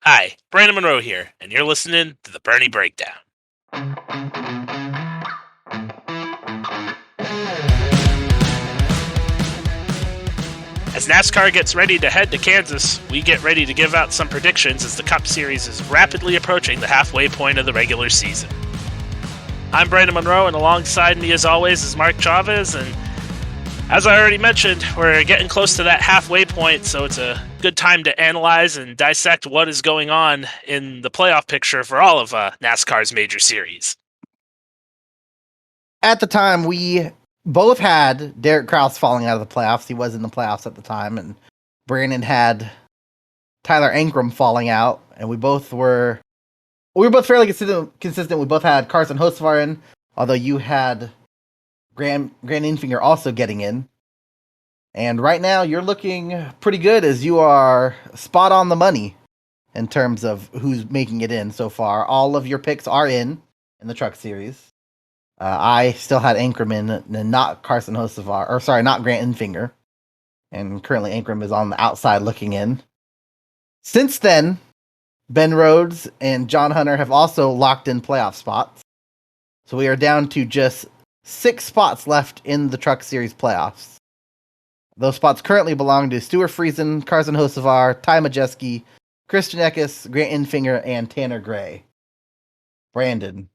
Hi, Brandon Monroe here, and you're listening to the Bernie Breakdown. As NASCAR gets ready to head to Kansas, we get ready to give out some predictions as the Cup Series is rapidly approaching the halfway point of the regular season. I'm Brandon Monroe, and alongside me, as always, is Mark Chavez, and as I already mentioned, we're getting close to that halfway point, so it's a good time to analyze and dissect what is going on in the playoff picture for all of NASCAR's major series. At the time, we both had Derek Krauss falling out of the playoffs. He was in the playoffs at the time, and Brandon had Tyler Ankrum falling out, and we were both fairly consistent. We both had Carson Hosevar in, although you had Grant Infinger also getting in. And right now, you're looking pretty good as you are spot on the money in terms of who's making it in so far. All of your picks are in the Truck Series. I still had Ankrum in, and not Carson Hosevar, or sorry, not Grant Infinger. And currently Ankrum is on the outside looking in. Since then, Ben Rhodes and John Hunter have also locked in playoff spots. So we are down to just 6 spots left in the Truck Series playoffs. Those spots currently belong to Stuart Friesen, Carson Hosevar, Ty Majeski, Christian Eckes, Grant Infinger, and Tanner Gray. Brandon,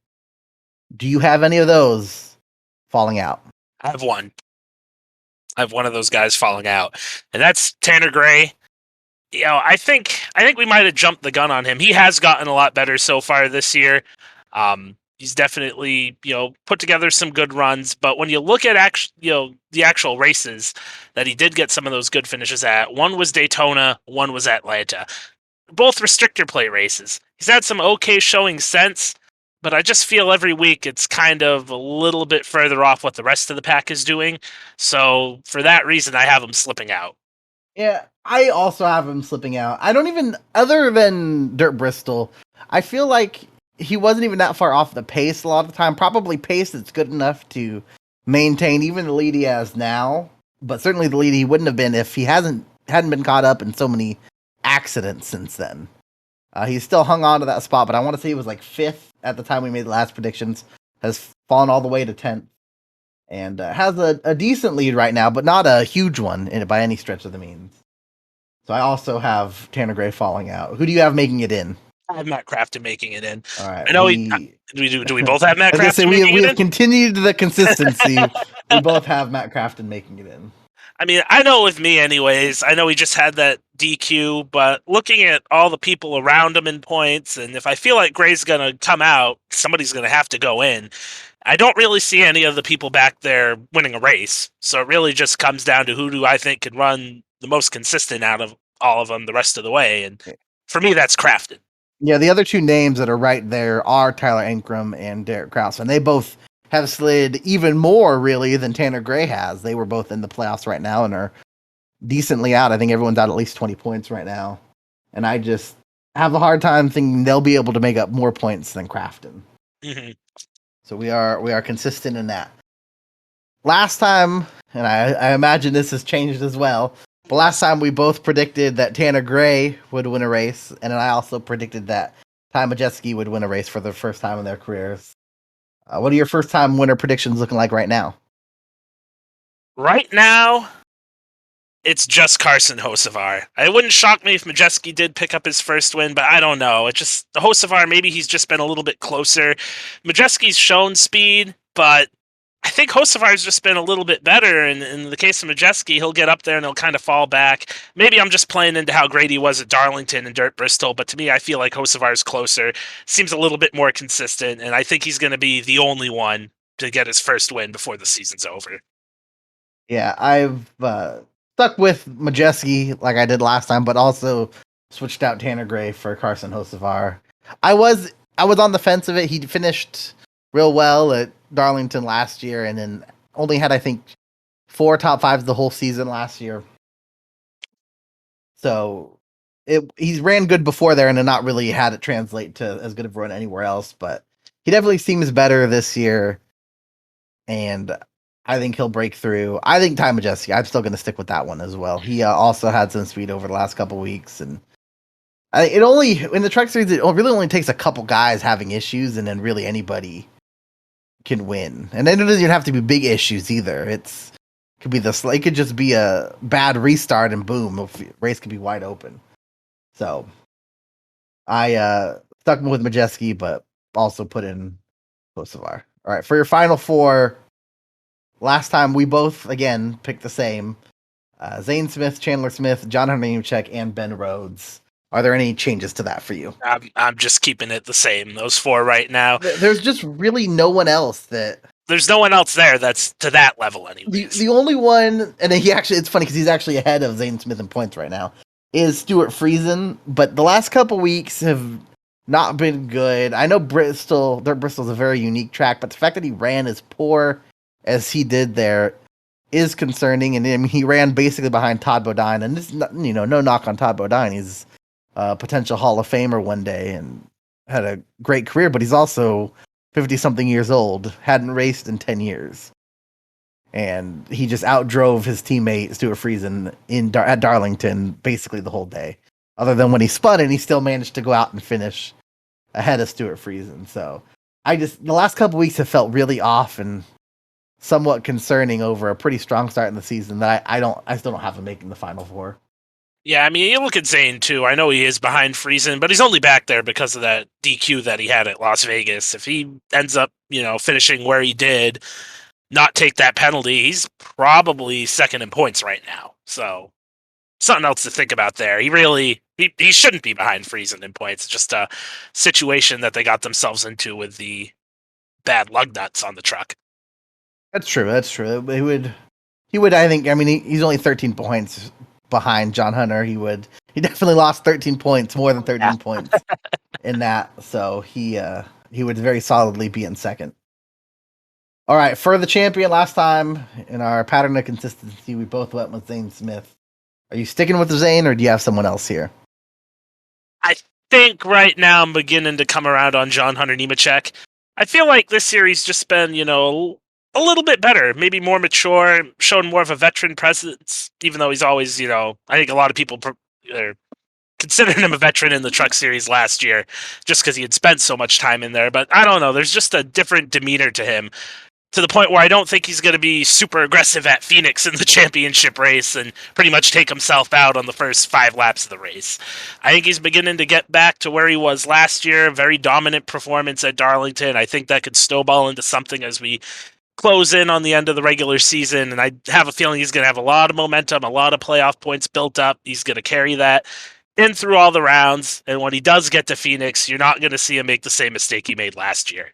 do you have any of those falling out? I have one. I have one of those guys falling out, and that's Tanner Gray. I think we might have jumped the gun on him. He has gotten a lot better so far this year. He's definitely, put together some good runs, but when you look at the actual races that he did get some of those good finishes at, one was Daytona, one was Atlanta. Both restrictor plate races. He's had some okay showing since, but I just feel every week it's kind of a little bit further off what the rest of the pack is doing. So for that reason, I have him slipping out. Yeah, I also have him slipping out. I don't even, other than Dirt Bristol, I feel like he wasn't even that far off the pace a lot of the time. Probably pace that's good enough to maintain even the lead he has now, but certainly the lead he wouldn't have been if he hadn't been caught up in so many accidents since then. He's still hung on to that spot, but I want to say he was like 5th at the time we made the last predictions. Has fallen all the way to 10th. And has a decent lead right now, but not a huge one by any stretch of the means. So I also have Tanner Gray falling out. Who do you have making it in? I have Matt Crafton making it in. All right. I know do we both have Matt Crafton making it in? We have continued the consistency. We both have Matt Crafton making it in. I mean, I know with me anyways, I know he just had that DQ, but looking at all the people around him in points, and if I feel like Gray's going to come out, somebody's going to have to go in. I don't really see any of the people back there winning a race. So it really just comes down to who do I think can run the most consistent out of all of them the rest of the way. And for me, that's Crafton. Yeah, the other two names that are right there are Tyler Ankrum and Derek Krauss, and they both have slid even more, really, than Tanner Gray has. They were both in the playoffs right now and are decently out. I think everyone's out at least 20 points right now. And I just have a hard time thinking they'll be able to make up more points than Crafton. Mm-hmm. So we are consistent in that. Last time, and I imagine this has changed as well, but last time we both predicted that Tanner Gray would win a race, and then I also predicted that Ty Majeski would win a race for the first time in their careers. What are your first-time winner predictions looking like right now? Right now, it's just Carson Hosevar. It wouldn't shock me if Majeski did pick up his first win, but I don't know. It just, Hosevar, maybe he's just been a little bit closer. Majeski's shown speed, but I think Hosevar's just been a little bit better. And in the case of Majeski, he'll get up there and he'll kind of fall back. Maybe I'm just playing into how great he was at Darlington and Dirt Bristol, but to me, I feel like Hosevar's closer. Seems a little bit more consistent, and I think he's going to be the only one to get his first win before the season's over. Yeah, I've stuck with Majeski like I did last time, but also switched out Tanner Gray for Carson Hosevar. I was on the fence of it. He finished real well at Darlington last year, and then only had, I think, 4 top 5s the whole season last year. So he's ran good before there, and then not really had it translate to as good of a run anywhere else. But he definitely seems better this year, and I think he'll break through. I think Ty Majeski, I'm still going to stick with that one as well. He also had some speed over the last couple weeks, and It only in the truck series, it really only takes a couple guys having issues, and then really anybody can win. And then it doesn't even have to be big issues either. Could be it could just be a bad restart, and boom, the race could be wide open. So I stuck with Majeski, but also put in Hosevar. All right, for your final four. Last time we both again picked the same: Zane Smith, Chandler Smith, John Hunter Nemechek, and Ben Rhodes. Are there any changes to that for you? I'm just keeping it the same. Those four right now. There's just really no one else that. There's no one else there that's to that level, anyways. The only one, and it's funny because he's actually ahead of Zane Smith in points right now, is Stuart Friesen. But the last couple weeks have not been good. I know Bristol's a very unique track, but the fact that he ran as poor as he did there is concerning. And I mean, he ran basically behind Todd Bodine, and this, no knock on Todd Bodine. He's a potential Hall of Famer one day and had a great career, but he's also 50-something years old, hadn't raced in 10 years. And he just outdrove his teammate, Stuart Friesen, at Darlington basically the whole day. Other than when he spun, and he still managed to go out and finish ahead of Stuart Friesen. So the last couple weeks have felt really off and somewhat concerning over a pretty strong start in the season that I still don't have him making the Final Four. Yeah, I mean, you look at Zane, too. I know he is behind Friesen, but he's only back there because of that DQ that he had at Las Vegas. If he ends up, finishing where he did, not take that penalty, he's probably second in points right now. So, something else to think about there. He shouldn't be behind Friesen in points. It's just a situation that they got themselves into with the bad lug nuts on the truck. That's true. He would, I think, I mean, he's only 13 points behind John Hunter. He definitely lost 13 points, more than 13 points in that. So he would very solidly be in second. All right, for the champion last time in our pattern of consistency, we both went with Zane Smith. Are you sticking with Zane, or do you have someone else here? I think right now I'm beginning to come around on John Hunter Nemechek. I feel like this series just been, a little bit better, maybe more mature, shown more of a veteran presence, even though he's always, I think a lot of people are considering him a veteran in the truck series last year just because he had spent so much time in there. But I don't know, there's just a different demeanor to him, to the point where I don't think he's going to be super aggressive at Phoenix in the championship race and pretty much take himself out on the first 5 laps of the race. I think he's beginning to get back to where he was last year, very dominant performance at Darlington. I think that could snowball into something as we close in on the end of the regular season, and I have a feeling he's going to have a lot of momentum, a lot of playoff points built up. He's going to carry that in through all the rounds, and when he does get to Phoenix, you're not going to see him make the same mistake he made last year.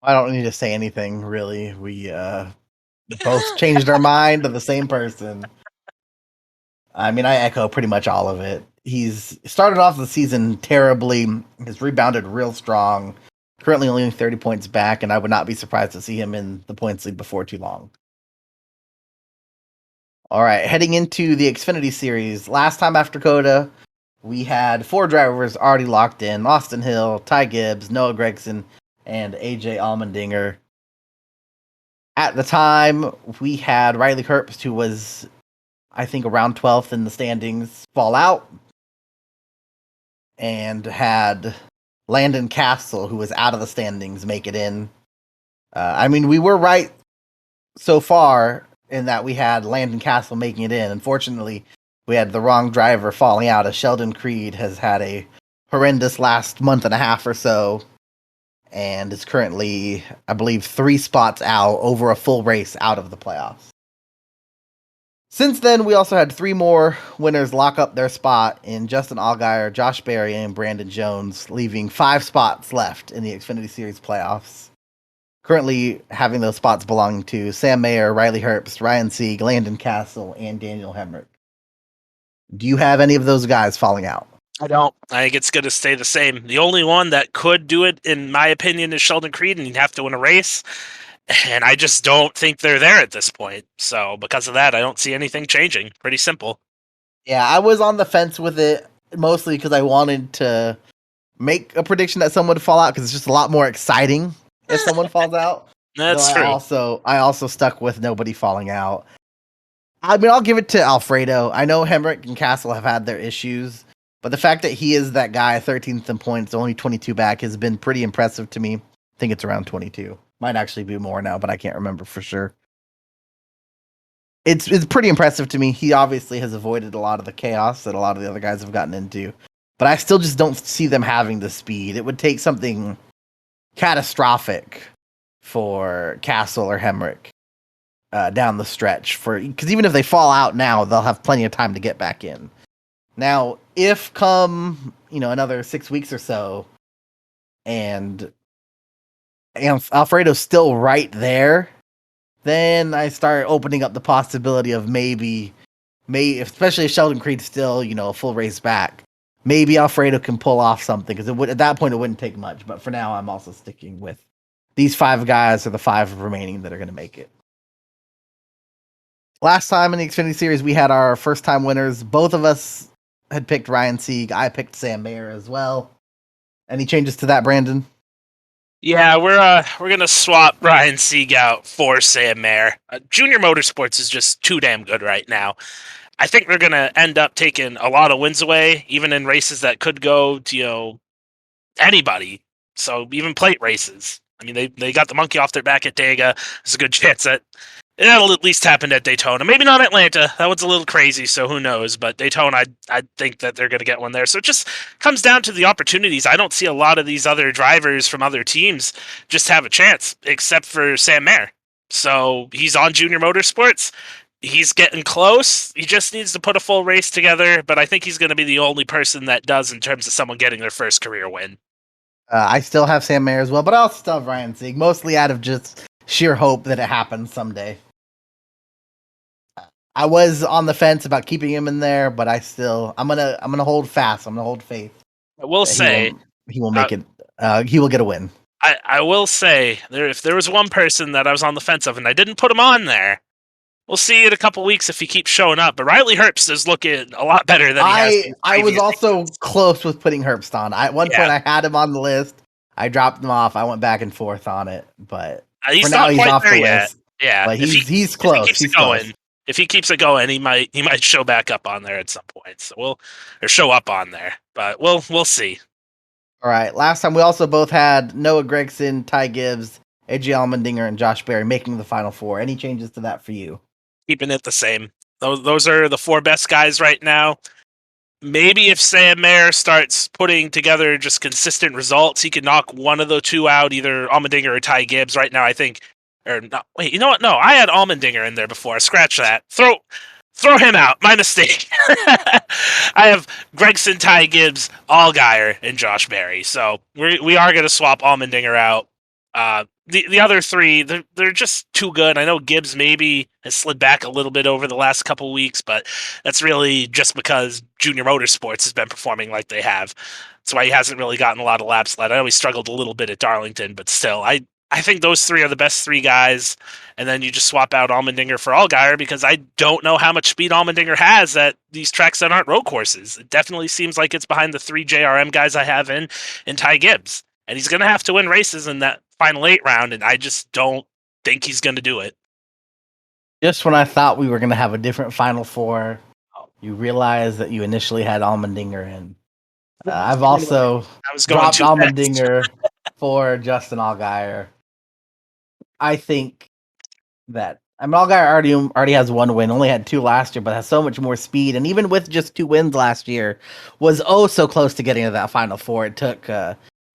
I don't need to say anything, really. We both changed our mind to the same person. I mean, I echo pretty much all of it. He's started off the season terribly, has rebounded real strong, currently only 30 points back, and I would not be surprised to see him in the points lead before too long. All right, heading into the Xfinity Series. Last time after Coda, we had 4 drivers already locked in: Austin Hill, Ty Gibbs, Noah Gragson, and AJ Allmendinger. At the time, we had Riley Herbst, who was, I think, around 12th in the standings, fall out, and had Landon Castle, who was out of the standings, make it in. I mean, we were right so far in that we had Landon Castle making it in. Unfortunately, we had the wrong driver falling out, as Sheldon Creed has had a horrendous last month and a half or so, and is currently, I believe, 3 spots out over a full race out of the playoffs. Since then, we also had 3 more winners lock up their spot in Justin Allgaier, Josh Berry, and Brandon Jones, leaving 5 spots left in the Xfinity Series playoffs. Currently having those spots belonging to Sam Mayer, Riley Herbst, Ryan Sieg, Landon Castle, and Daniel Hemrick. Do you have any of those guys falling out? I don't. I think it's going to stay the same. The only one that could do it, in my opinion, is Sheldon Creed, and he'd have to win a race. And I just don't think they're there at this point. So because of that, I don't see anything changing. Pretty simple. Yeah, I was on the fence with it, mostly because I wanted to make a prediction that someone would fall out, because it's just a lot more exciting if someone falls out. That's true. I also stuck with nobody falling out. I mean, I'll give it to Alfredo. I know Hemrick and Castle have had their issues, But the fact that he is that guy, 13th in points, only 22 back, has been pretty impressive to me. I think it's around 22. Might actually be more now, but I can't remember for sure. It's pretty impressive to me. He obviously has avoided a lot of the chaos that a lot of the other guys have gotten into. But I still just don't see them having the speed. It would take something catastrophic for Castle or Hemrick down the stretch, because even if they fall out now, they'll have plenty of time to get back in. Now, if come another 6 weeks or so, and Alfredo's still right there, then I start opening up the possibility of maybe, especially if Sheldon Creed's still a full race back, maybe Alfredo can pull off something, because at that point it wouldn't take much. But for now, I'm also sticking with these 5 guys are the 5 remaining that are going to make it. Last time in the Xfinity Series, we had our first time winners. Both of us had picked Ryan Sieg. I picked Sam Mayer as well. Any changes to that, Brandon? Yeah, we're gonna swap Ryan Sieg out for Sam Mayer. Junior Motorsports is just too damn good right now. I think they're gonna end up taking a lot of wins away, even in races that could go to anybody. So even plate races. I mean, they got the monkey off their back at Dega. There's a good chance that that'll at least happen at Daytona. Maybe not Atlanta. That one's a little crazy, so who knows? But Daytona, I think that they're going to get one there. So it just comes down to the opportunities. I don't see a lot of these other drivers from other teams just have a chance, except for Sam Mayer. So he's on Junior Motorsports. He's getting close. He just needs to put a full race together, but I think he's going to be the only person that does in terms of someone getting their first career win. I still have Sam Mayer as well, but I'll still have Ryan Sieg, mostly out of just sheer hope that it happens someday. I was on the fence about keeping him in there, but I'm gonna hold fast. I'm gonna hold faith. I will say he will make it. He will get a win. I will say if there was one person that I was on the fence of and I didn't put him on there, we'll see in a couple weeks if he keeps showing up. But Riley Herbst is looking a lot better than he has. I was also close with putting Herbst on. At one point, I had him on the list. I dropped him off. I went back and forth on it, but he's not quite off the list. Yeah, but he's close. If he keeps it going, if he keeps it going, he might show back up on there at some point. So show up on there, but we'll see. All right. Last time we also both had Noah Gragson, Ty Gibbs, AJ Allmendinger, and Josh Berry making the final 4. Any changes to that for you? Keeping it the same. Those are the 4 best guys right now. Maybe if Sam Mayer starts putting together just consistent results, he can knock one of the 2 out, either Allmendinger or Ty Gibbs. Right now, I think. Or no, wait, you know what? No, I had Allmendinger in there before. Scratch that. Throw him out. My mistake. I have Gregson, Ty Gibbs, Allgaier, and Josh Berry. So we are going to swap Allmendinger out. The other 3, they're just too good. I know Gibbs maybe has slid back a little bit over the last couple weeks, but that's really just because Junior Motorsports has been performing like they have. That's why he hasn't really gotten a lot of laps led. I know he struggled a little bit at Darlington, but still, I think those 3 are the best 3 guys, and then you just swap out Allmendinger for Allgaier, because I don't know how much speed Allmendinger has at these tracks that aren't road courses. It definitely seems like it's behind the 3 JRM guys I have in Ty Gibbs, and he's going to have to win races in that final 8 round, and I just don't think he's going to do it. Just when I thought we were going to have a different final 4, you realize that you initially had Allmendinger in. I've also dropped Allmendinger for Justin Allgaier. I think that Allgaier already has 1 win, only had 2 last year, but has so much more speed. And even with just 2 wins last year, was so close to getting to that final 4. It took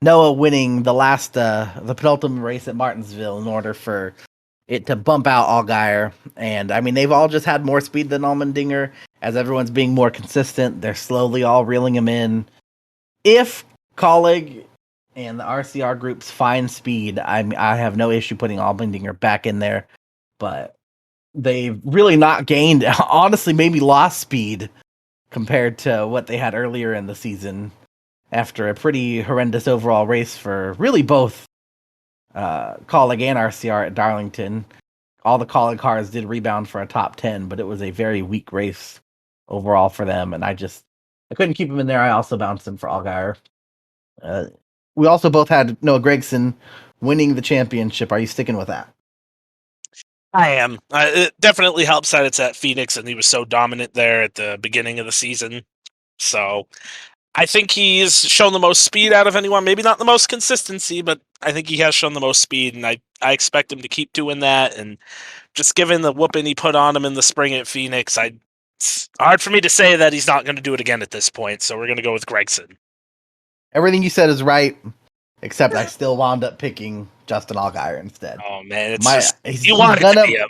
Noah winning the penultimate race at Martinsville in order for it to bump out Allgaier. And I mean, they've all just had more speed than Allmendinger. As everyone's being more consistent, they're slowly all reeling him in. If Colleague and the RCR groups find speed, I have no issue putting Allmendinger back in there, but they've really not gained, honestly, maybe lost speed compared to what they had earlier in the season after a pretty horrendous overall race for really both Colleague and RCR at Darlington. All the Colleague cars did rebound for a top 10, but it was a very weak race overall for them, and I couldn't keep him in there. I also bounced him for Allgaier. We also both had Noah Gragson winning the championship. Are you sticking with that? I am. It definitely helps that it's at Phoenix and he was so dominant there at the beginning of the season. So I think he's shown the most speed out of anyone. Maybe not the most consistency, but I think he has shown the most speed, and I expect him to keep doing that. And just given the whooping he put on him in the spring at Phoenix, it's hard for me to say that he's not going to do it again at this point. So we're going to go with Gregson. Everything you said is right, except I still wound up picking Justin Allgaier instead. Oh man, you want it to be him.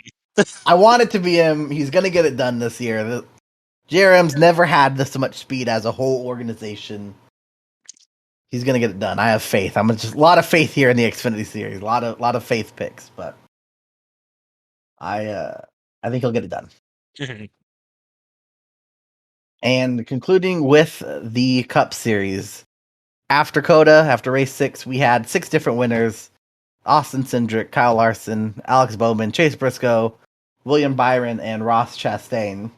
I want it to be him. He's gonna get it done this year. The JRM's never had this much speed as a whole organization. He's gonna get it done. I have faith. I'm just a lot of faith here in the Xfinity Series. A lot of faith picks, but I think he'll get it done. And concluding with the Cup Series, after Coda, after race 6, we had 6 different winners: Austin Cindric, Kyle Larson, Alex Bowman, Chase Briscoe, William Byron, and Ross Chastain.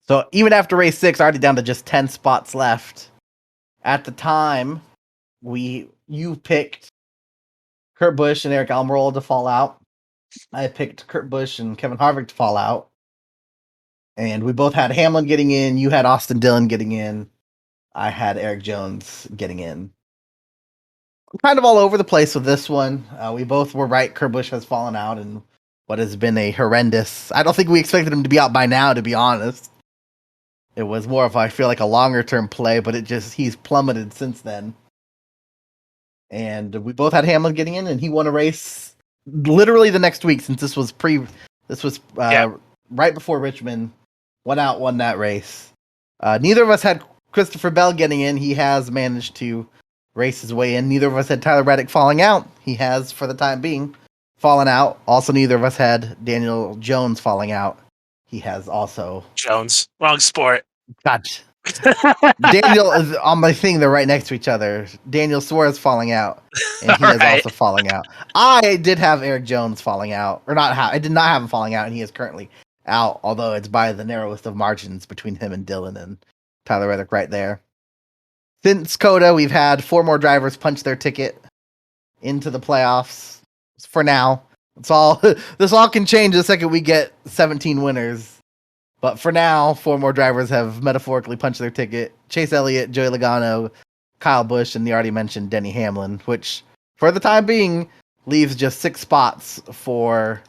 So even after race 6, already down to just 10 spots left. At the time, you picked Kurt Busch and Eric Almirola to fall out. I picked Kurt Busch and Kevin Harvick to fall out. And we both had Hamlin getting in. You had Austin Dillon getting in. I had Eric Jones getting in. I'm kind of all over the place with this one. We both were right. Kurt Busch has fallen out in what has been a horrendous... I don't think we expected him to be out by now, to be honest. It was more of, I feel like, a longer-term play, but he's plummeted since then. And we both had Hamlin getting in, and he won a race literally the next week, since this was right before Richmond. Won that race. Neither of us had Christopher Bell getting in. He has managed to race his way in. Neither of us had Tyler Reddick falling out. He has, for the time being, fallen out. Also, neither of us had Daniel Jones falling out. He has also... Jones. Wrong sport. God. Daniel is on my thing. They're right next to each other. Daniel Suarez falling out, and he is also falling out. I did have Eric Jones falling out, or not. I did not have him falling out, and he is currently out. Although it's by the narrowest of margins between him and Dillon and Tyler Reddick right there. Since Coda, we've had 4 more drivers punch their ticket into the playoffs. For now, it's all. This all can change the second we get 17 winners. But for now, 4 more drivers have metaphorically punched their ticket. Chase Elliott, Joey Logano, Kyle Busch, and the already mentioned Denny Hamlin, which, for the time being, leaves just 6 spots for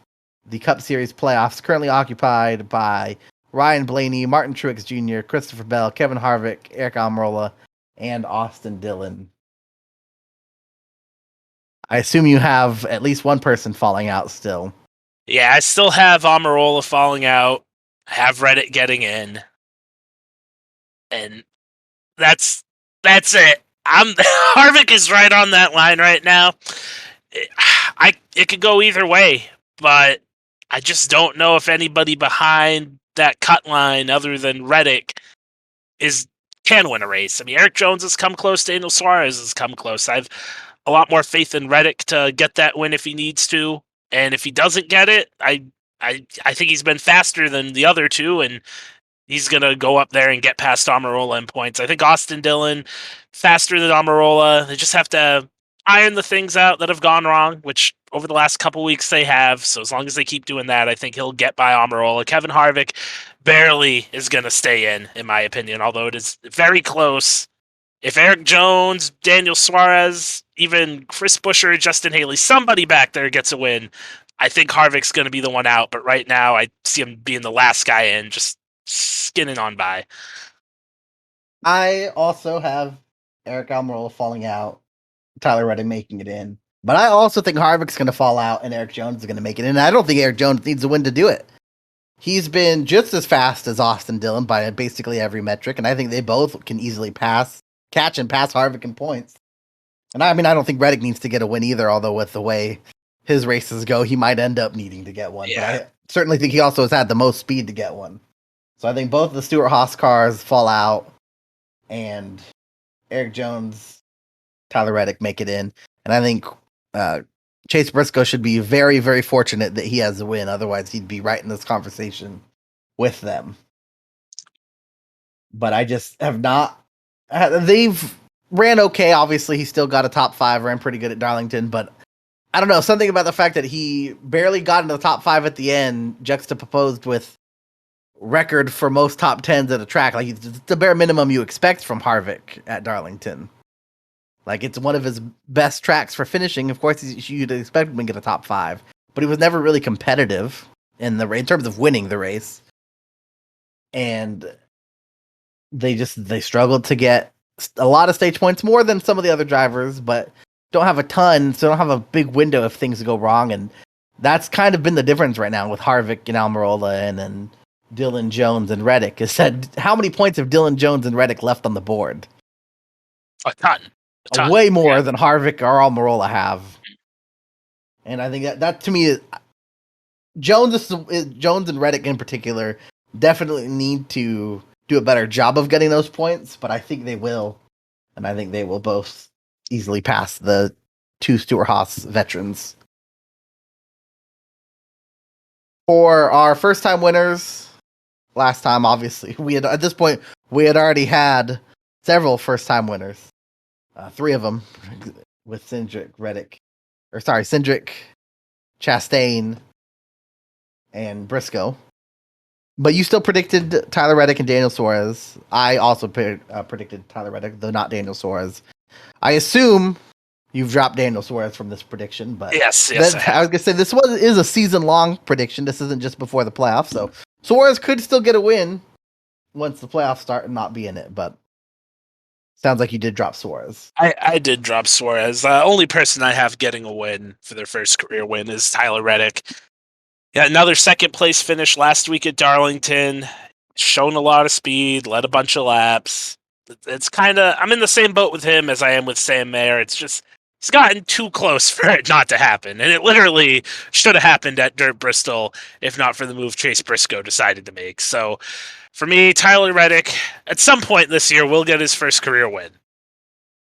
the Cup Series playoffs, currently occupied by Ryan Blaney, Martin Truex Jr., Christopher Bell, Kevin Harvick, Eric Almirola, and Austin Dillon. I assume you have at least one person falling out still. Yeah, I still have Almirola falling out. I have Reddick getting in. And that's it. Harvick is right on that line right now. It could go either way, but I just don't know if anybody behind that cut line other than Reddick can win a race. I mean, Eric Jones has come close. Daniel Suarez has come close. I have a lot more faith in Reddick to get that win if he needs to. And if he doesn't get it, I think he's been faster than the other two, and he's going to go up there and get past Almirola in points. I think Austin Dillon, faster than Almirola. They just have to iron the things out that have gone wrong, which over the last couple weeks they have. So as long as they keep doing that, I think he'll get by Almirola. Kevin Harvick barely is going to stay in my opinion, although it is very close. If Eric Jones, Daniel Suarez, even Chris Buescher, Justin Haley, somebody back there gets a win, I think Harvick's going to be the one out. But right now, I see him being the last guy in, just skinning on by. I also have Eric Almirola falling out, Tyler Reddick making it in. But I also think Harvick's going to fall out and Eric Jones is going to make it in. And I don't think Eric Jones needs a win to do it. He's been just as fast as Austin Dillon by basically every metric, and I think they both can easily catch and pass Harvick in points. And I mean, I don't think Reddick needs to get a win either, although with the way his races go, he might end up needing to get one. Yeah. But I certainly think he also has had the most speed to get one. So I think both the Stewart-Haas cars fall out, and Eric Jones, Tyler Reddick make it in. And I think Chase Briscoe should be very, very fortunate that he has a win. Otherwise, he'd be right in this conversation with them. But I just have not... They've ran okay. Obviously, he still got a top 5, ran pretty good at Darlington, but I don't know, something about the fact that he barely got into the top 5 at the end, juxtaposed with record for most top tens at a track. Like it's the bare minimum you expect from Harvick at Darlington. Like it's one of his best tracks for finishing. Of course, you'd expect him to get a top 5, but he was never really competitive in terms of winning the race. And they struggled to get a lot of stage points, more than some of the other drivers, but don't have a ton, so don't have a big window if things go wrong. And that's kind of been the difference right now with Harvick and Almirola and then Dillon, Jones, and Reddick. Is that how many points have Dillon, Jones, and Reddick left on the board? A ton. Way more than Harvick or Almirola have. And I think that to me is Jones and Reddick in particular definitely need to do a better job of getting those points, but I think they will. And I think they will both easily pass the 2 Stewart-Haas veterans. For our first time winners, last time obviously at this point we had already had several first time winners. 3 of them with Cindric, Chastain, and Briscoe. But you still predicted Tyler Reddick and Daniel Suarez. I also predicted Tyler Reddick, though not Daniel Suarez. I assume you've dropped Daniel Suarez from this prediction, but yes, I was gonna say this is a season-long prediction. This isn't just before the playoffs, so Suarez could still get a win once the playoffs start and not be in it. But sounds like you did drop Suarez. I did drop Suarez. The only person I have getting a win for their first career win is Tyler Reddick. Yeah, another second place finish last week at Darlington. Shown a lot of speed, led a bunch of laps. It's kind of, I'm in the same boat with him as I am with Sam Mayer. It's just, it's gotten too close for it not to happen. And it literally should have happened at Dirt Bristol if not for the move Chase Briscoe decided to make. So for me, Tyler Reddick, at some point this year, will get his first career win.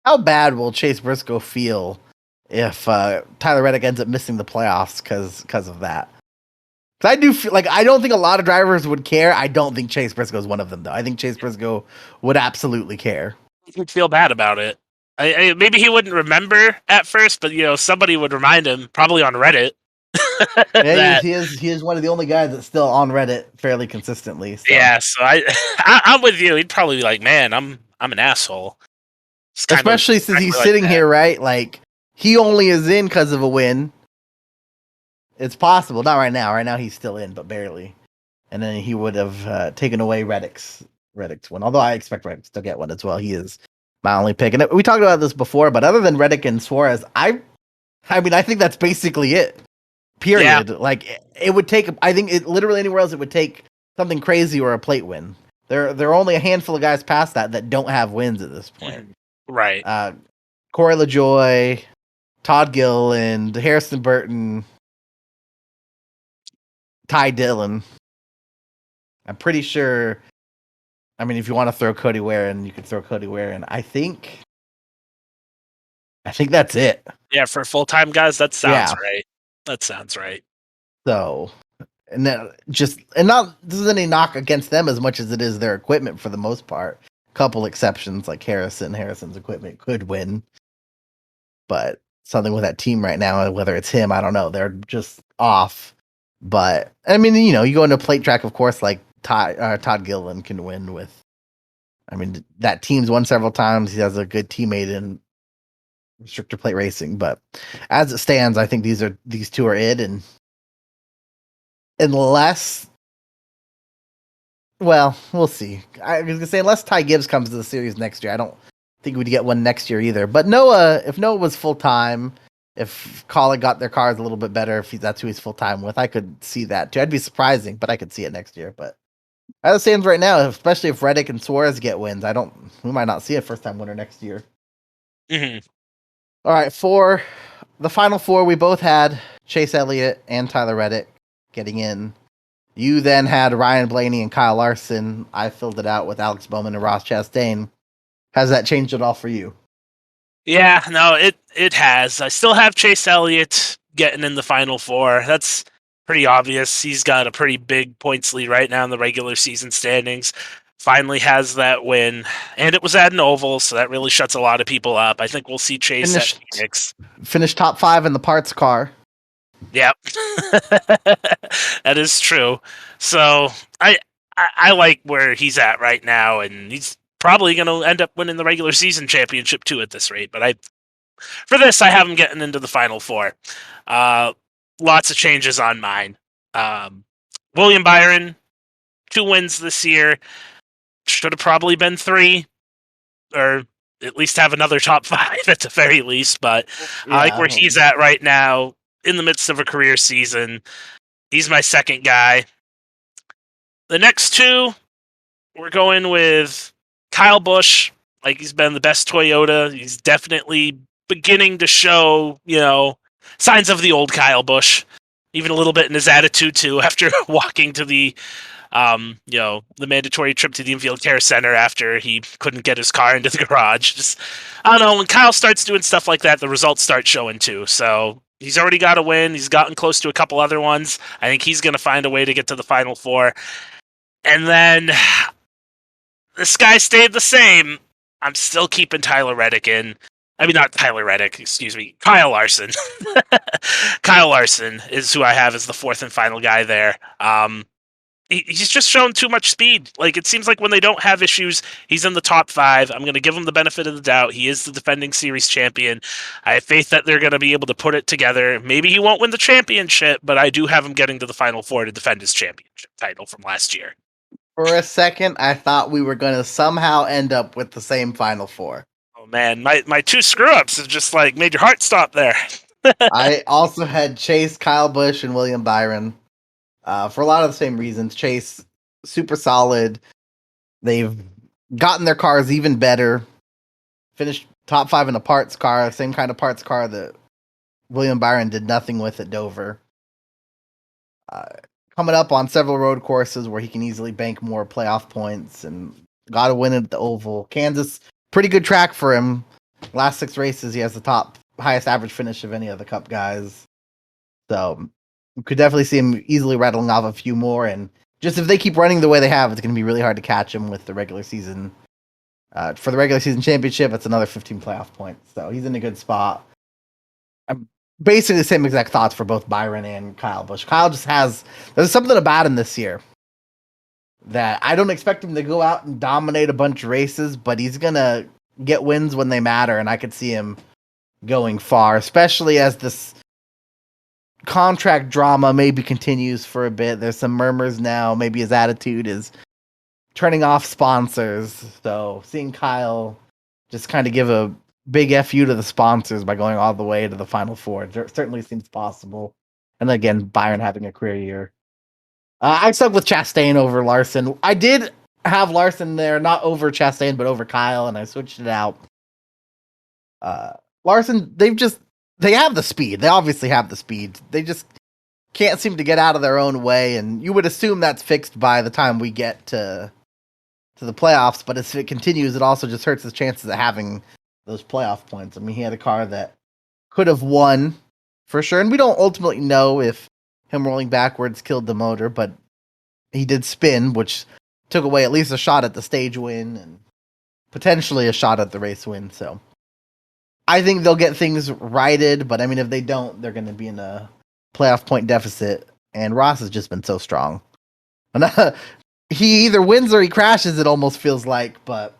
How bad will Chase Briscoe feel if Tyler Reddick ends up missing the playoffs because of that? I do feel like I don't think a lot of drivers would care. I don't think Chase Briscoe is one of them, though. I think Chase Briscoe would absolutely care. He'd feel bad about it. Maybe he wouldn't remember at first, but somebody would remind him, probably on Reddit. Yeah, he is one of the only guys that's still on Reddit fairly consistently. So. Yeah, so I'm with you. He'd probably be like, "Man, I'm an asshole." Especially since he's sitting here, right? Like he only is in because of a win. It's possible. Not right now. Right now he's still in, but barely. And then he would have taken away Reddick's win. Although I expect Reddick to get one as well. He is my only pick. And we talked about this before, but other than Reddick and Suarez, I think that's basically it. Period. Yeah. Like it would take. I think literally anywhere else it would take something crazy or a plate win. There are only a handful of guys past that don't have wins at this point. Right. Corey LaJoie, Todd Gilliland, Harrison Burton, Ty Dillon. I'm pretty sure. I mean, if you want to throw Cody Ware in, you could throw Cody Ware in. I think that's it. Yeah, for full-time guys, that sounds right. That sounds right. So, and not this isn't any knock against them as much as it is their equipment for the most part. Couple exceptions like Harrison's equipment could win, but something with that team right now, whether it's him, I don't know. They're just off. But I mean, you go into a plate track, of course, like Todd Gilliland can win with. I mean, that team's won several times. He has a good teammate in restrictor plate racing, but as it stands, I think these two are it, and unless, well, we'll see. I was gonna say unless Ty Gibbs comes to the series next year, I don't think we'd get one next year either. But if Noah was full time, if Kaulig got their cars a little bit better, if that's who he's full time with, I could see that too. That'd be surprising, but I could see it next year. But as it stands right now, especially if Reddick and Suarez get wins, we might not see a first time winner next year. Mm-hmm. All right, for the final 4, we both had Chase Elliott and Tyler Reddick getting in. You then had Ryan Blaney and Kyle Larson. I filled it out with Alex Bowman and Ross Chastain. Has that changed at all for you? Yeah, no, it has. I still have Chase Elliott getting in the final 4. That's pretty obvious. He's got a pretty big points lead right now in the regular season standings. Finally has that win, and it was at an oval, so that really shuts a lot of people up. I think we'll see Chase at Phoenix. Finished top 5 in the parts car. Yep. That is true. So I like where he's at right now, and he's probably going to end up winning the regular season championship too at this rate. But for this, I have him getting into the final four. Lots of changes on mine. William Byron, 2 wins this year. Should have probably been 3, or at least have another top 5 at the very least. But I like where he's at right now in the midst of a career season. He's my second guy. The next 2, we're going with Kyle Busch. Like, he's been the best Toyota. He's definitely beginning to show, signs of the old Kyle Busch. Even a little bit in his attitude too, after walking to the mandatory trip to the Infield Care Center after he couldn't get his car into the garage. Just, I don't know, when Kyle starts doing stuff like that, the results start showing too. So he's already got a win. He's gotten close to a couple other ones. I think he's going to find a way to get to the Final Four. And then this guy stayed the same. I'm still keeping Tyler Reddick in. I mean, not Tyler Reddick, excuse me. Kyle Larson. Kyle Larson is who I have as the 4th and final guy there. He's just shown too much speed. Like, it seems like when they don't have issues, he's in the top 5. I'm going to give him the benefit of the doubt. He is the defending series champion. I have faith that they're going to be able to put it together. Maybe he won't win the championship, but I do have him getting to the Final Four to defend his championship title from last year. For a second, I thought we were going to somehow end up with the same Final Four. Oh, man. My 2 screw-ups have just, made your heart stop there. I also had Chase, Kyle Busch, and William Byron. For a lot of the same reasons. Chase, super solid. They've gotten their cars even better. Finished top 5 in a parts car, same kind of parts car that William Byron did nothing with at Dover. Coming up on several road courses where he can easily bank more playoff points and got to win at the Oval. Kansas, pretty good track for him. Last 6 races, he has the highest average finish of any of the Cup guys. So you could definitely see him easily rattling off a few more. And just if they keep running the way they have, it's going to be really hard to catch him with the regular season. For the regular season championship, it's another 15 playoff points. So he's in a good spot. Basically the same exact thoughts for both Byron and Kyle Busch. Kyle just there's something about him this year that I don't expect him to go out and dominate a bunch of races, but he's going to get wins when they matter, and I could see him going far, especially as this contract drama maybe continues for a bit. There's some murmurs now. Maybe his attitude is turning off sponsors. So seeing Kyle just kind of give a big FU to the sponsors by going all the way to the Final Four certainly seems possible. And again, Byron having a career year. I stuck with Chastain over Larson. I did have Larson there, not over Chastain, but over Kyle, and I switched it out. Larson, they have the speed. They obviously have the speed. They just can't seem to get out of their own way, and you would assume that's fixed by the time we get to the playoffs, but if it continues, it also just hurts his chances of having those playoff points. I mean, he had a car that could have won for sure, and we don't ultimately know if him rolling backwards killed the motor, but he did spin, which took away at least a shot at the stage win and potentially a shot at the race win. So I think they'll get things righted, but I mean, if they don't, they're going to be in a playoff point deficit, and Ross has just been so strong. He either wins or he crashes, it almost feels like, but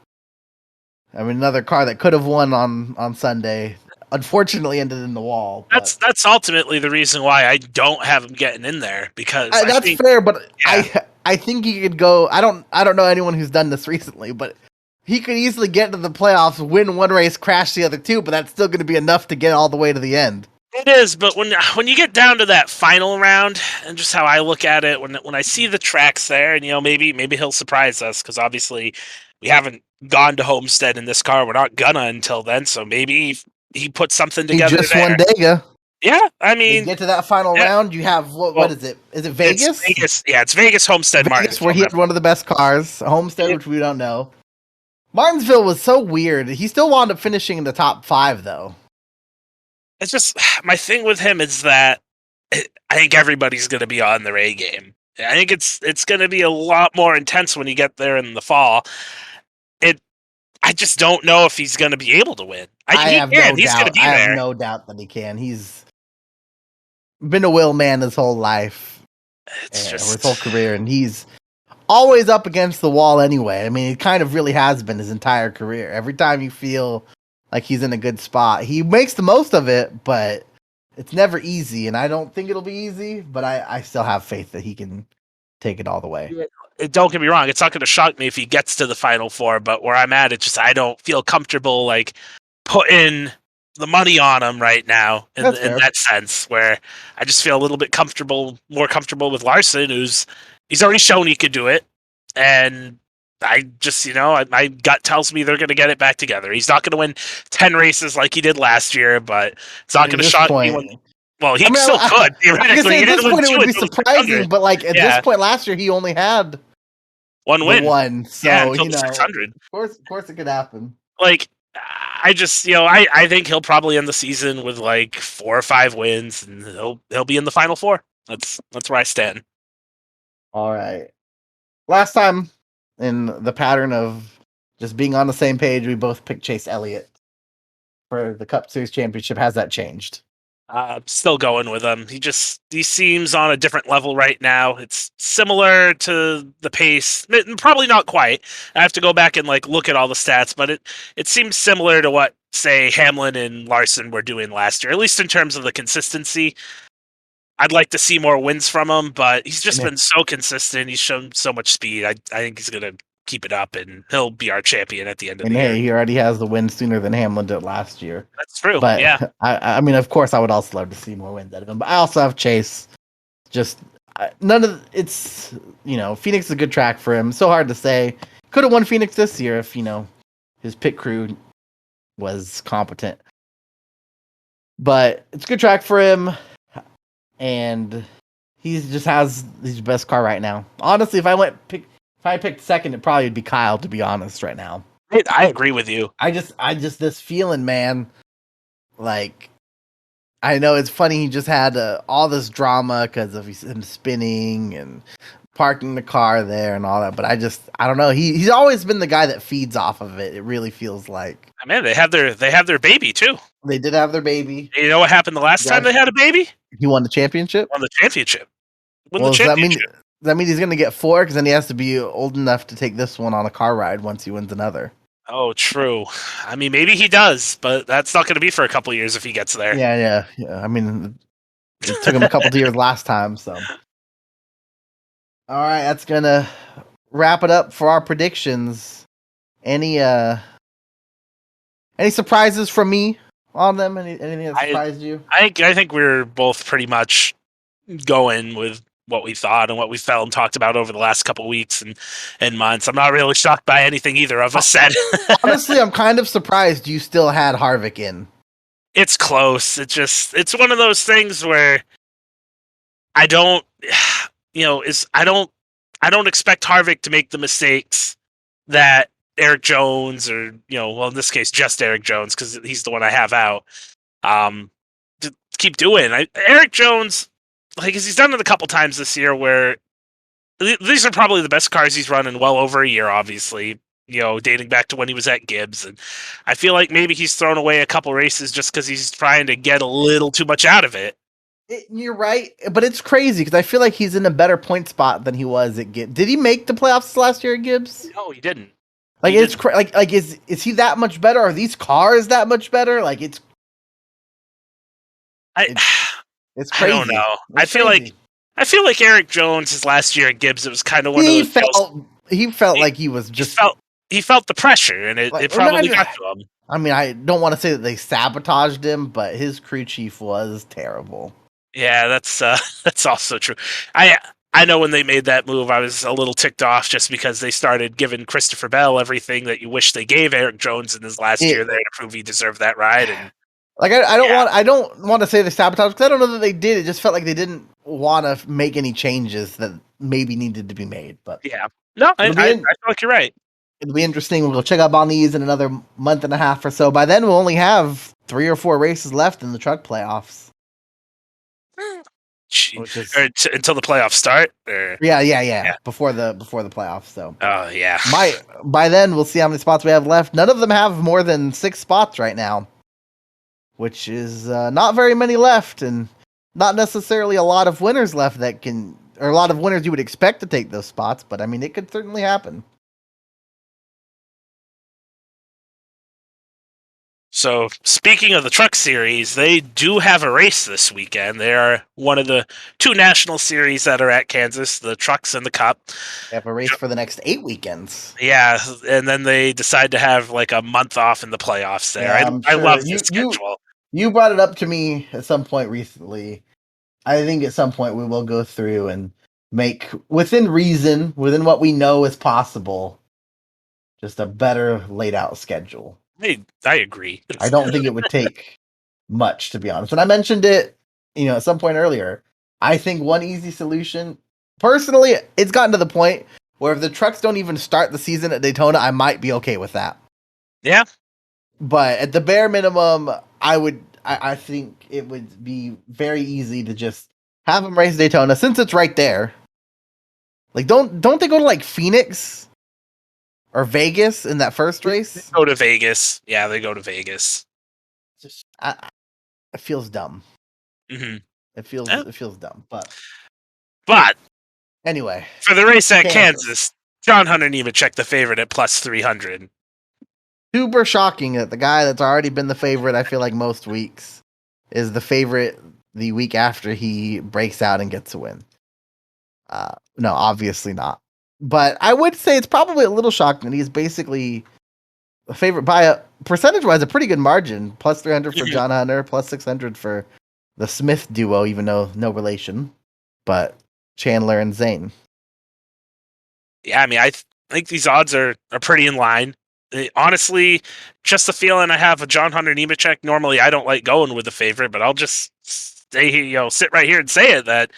I mean, another car that could have won on Sunday unfortunately ended in the wall. But that's ultimately the reason why I don't have him getting in there, because that's fair, but yeah. I think he could go. I don't know anyone who's done this recently, but he could easily get to the playoffs, win one race, crash the other 2, but that's still going to be enough to get all the way to the end. It is, but when you get down to that final round, and just how I look at it, when I see the tracks there, and maybe he'll surprise us, because obviously we haven't gone to Homestead in this car. We're not gonna until then, so maybe he put something together. He just won Dega. Yeah, I mean, get to that final round. You have what is it? Is it Vegas? It's Vegas. Yeah, it's Vegas, Homestead, Martinsville, where he had one of the best cars. Homestead, which we don't know. Martinsville was so weird. He still wound up finishing in the top 5, though. It's just, my thing with him is that I think everybody's going to be on their A game. I think it's going to be a lot more intense when you get there in the fall. I just don't know if he's going to be able to win. I have no doubt that he can. He's been a will man his whole life, his whole career, and he's always up against the wall anyway. I mean, it kind of really has been his entire career. Every time you feel like he's in a good spot, he makes the most of it, but it's never easy, and I don't think it'll be easy, but I still have faith that he can take it all the way. Don't get me wrong, it's not going to shock me if he gets to the Final Four, but where I'm at, it's just I don't feel comfortable like putting the money on him right now in that sense, where I just feel a little bit more comfortable with Larson, he's already shown he could do it, and I just, my gut tells me they're going to get it back together. He's not going to win 10 races like he did last year, but it's not going to shock me. Well, he still could, theoretically. At this point, it would be surprising, but like at this point last year, he only had one win. So, 600. Of course it could happen. Like, I just, I think he'll probably end the season with like 4 or 5 wins, and he'll be in the Final Four. That's where I stand. All right. Last time, in the pattern of just being on the same page, we both picked Chase Elliott for the Cup Series championship. Has that changed? Still going with him. He seems on a different level right now. It's similar to the pace, probably not quite. I have to go back and like look at all the stats, but it seems similar to what, say, Hamlin and Larson were doing last year, at least in terms of the consistency. I'd like to see more wins from him, but he's just been so consistent. He's shown so much speed. I think he's going to keep it up, and he'll be our champion at the end of the year. He already has the win sooner than Hamlin did last year. That's true. But yeah, I mean, of course, I would also love to see more wins out of him. But I also have Chase. Just it's Phoenix is a good track for him. So hard to say. Could have won Phoenix this year if his pit crew was competent. But it's a good track for him, and he just has his best car right now. Honestly, if I picked second, it probably would be Kyle, to be honest, right now. I agree with you. I just this feeling, man. Like, I know it's funny. He just had all this drama because of him spinning and parking the car there and all that. But I don't know. He's always been the guy that feeds off of it. It really feels like. Man, they have their baby too. They did have their baby. You know what happened the last time they had a baby? He won the championship. Won the championship. Does that mean he's going to get 4? Because then he has to be old enough to take this one on a car ride once he wins another. Oh, true. I mean, maybe he does, but that's not going to be for a couple of years if he gets there. Yeah. I mean, it took him a couple of years last time, so. All right, that's going to wrap it up for our predictions. Any surprises from me on them? Anything that surprised you? I think we're both pretty much going with what we thought and what we felt and talked about over the last couple of weeks and months. I'm not really shocked by anything either of us said. Honestly, I'm kind of surprised you still had Harvick in. It's close. It's one of those things where I don't expect Harvick to make the mistakes that Eric Jones or, in this case, just Eric Jones, because he's the one I have out, to keep doing. Eric Jones, like, he's done it a couple times this year where these are probably the best cars he's run in well over a year, obviously, dating back to when he was at Gibbs. And I feel like maybe he's thrown away a couple races just because he's trying to get a little too much out of it. You're right, but it's crazy because I feel like he's in a better point spot than he was at Gibbs. Did he make the playoffs last year at Gibbs? No, he didn't. Like, it's like is he that much better? Are these cars that much better? Like, it's crazy. I don't know. I feel like Eric Jones, his last year at Gibbs, it was kind of one of those. He felt like he was just. He felt the pressure, and it probably got to him. I mean, I don't want to say that they sabotaged him, but his crew chief was terrible. Yeah, that's also true. I know when they made that move, I was a little ticked off just because they started giving Christopher Bell everything that you wish they gave Eric Jones in his last year there to prove he deserved that ride. And like, I don't want to say they sabotaged because I don't know that they did. It just felt like they didn't want to make any changes that maybe needed to be made. But yeah, no, I feel like you're right. It'll be interesting. We'll check up on these in another month and a half or so. By then, we'll only have 3 or 4 races left in the truck playoffs. Until the playoffs start? Yeah. Before the playoffs. So. Oh yeah. By then, we'll see how many spots we have left. None of them have more than 6 spots right now, which is not very many left, and not necessarily a lot of winners left that or a lot of winners you would expect to take those spots, but I mean, it could certainly happen. So, speaking of the Truck Series, they do have a race this weekend. They are one of the two national series that are at Kansas, the Trucks and the Cup. They have a race for the next 8 weekends. Yeah, and then they decide to have like a month off in the playoffs there. Yeah, I'm I sure love this schedule. you brought it up to me at some point recently. I think at some point we will go through and make, within reason, within what we know is possible, just a better laid out schedule. I agree. I don't think it would take much, to be honest. And I mentioned it, at some point earlier. I think one easy solution, personally, it's gotten to the point where if the trucks don't even start the season at Daytona, I might be okay with that. Yeah. But at the bare minimum, I think it would be very easy to just have them race Daytona since it's right there. Like, don't they go to like Phoenix or Vegas in that first race? They go to Vegas. Yeah, they go to Vegas. Just, it feels dumb. Mm-hmm. It feels dumb. But anyway, for the race at Kansas, John Hunter Nemechek the favorite at plus 300. Super shocking that the guy that's already been the favorite, I feel like most weeks, is the favorite the week after he breaks out and gets a win. No, obviously not. But I would say it's probably a little shocking that he's basically a favorite by a percentage-wise a pretty good margin. Plus 300 for John Hunter, plus 600 for the Smith duo, even though no relation, but Chandler and Zane. Yeah, I mean, I think these odds are pretty in line. Honestly, just the feeling I have of John Hunter Nemechek. Normally, I don't like going with the favorite, but I'll just sit right here and say it that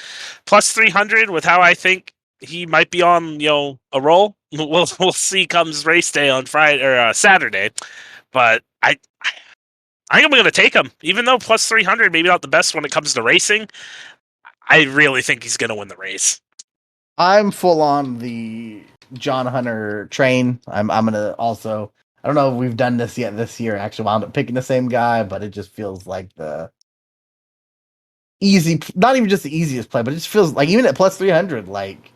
plus 300 with how I think he might be on, a roll. We'll see comes race day on Friday or Saturday, but I think I'm going to take him, even though plus 300 maybe not the best when it comes to racing. I really think he's going to win the race. I'm full on the John Hunter train. I'm gonna also. I don't know if we've done this yet this year. Actually, wound up picking the same guy, but it just feels like the easy. Not even just the easiest play, but it just feels like even at plus 300, like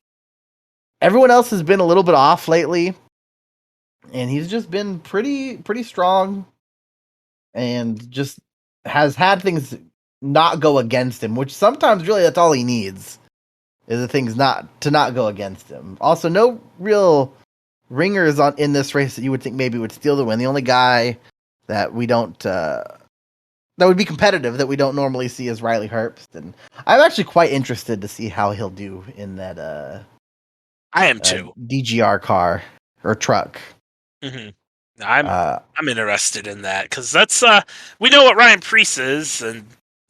everyone else has been a little bit off lately, and he's just been pretty strong, and just has had things not go against him, which sometimes really that's all he needs. Is the things not go against him. Also, no real ringers in this race that you would think maybe would steal the win. The only guy that we don't that would be competitive that we don't normally see is Riley Herbst, and I'm actually quite interested to see how he'll do in that. I am too. DGR car or truck. Mm-hmm. I'm interested in that because that's we know what Ryan Preece is, and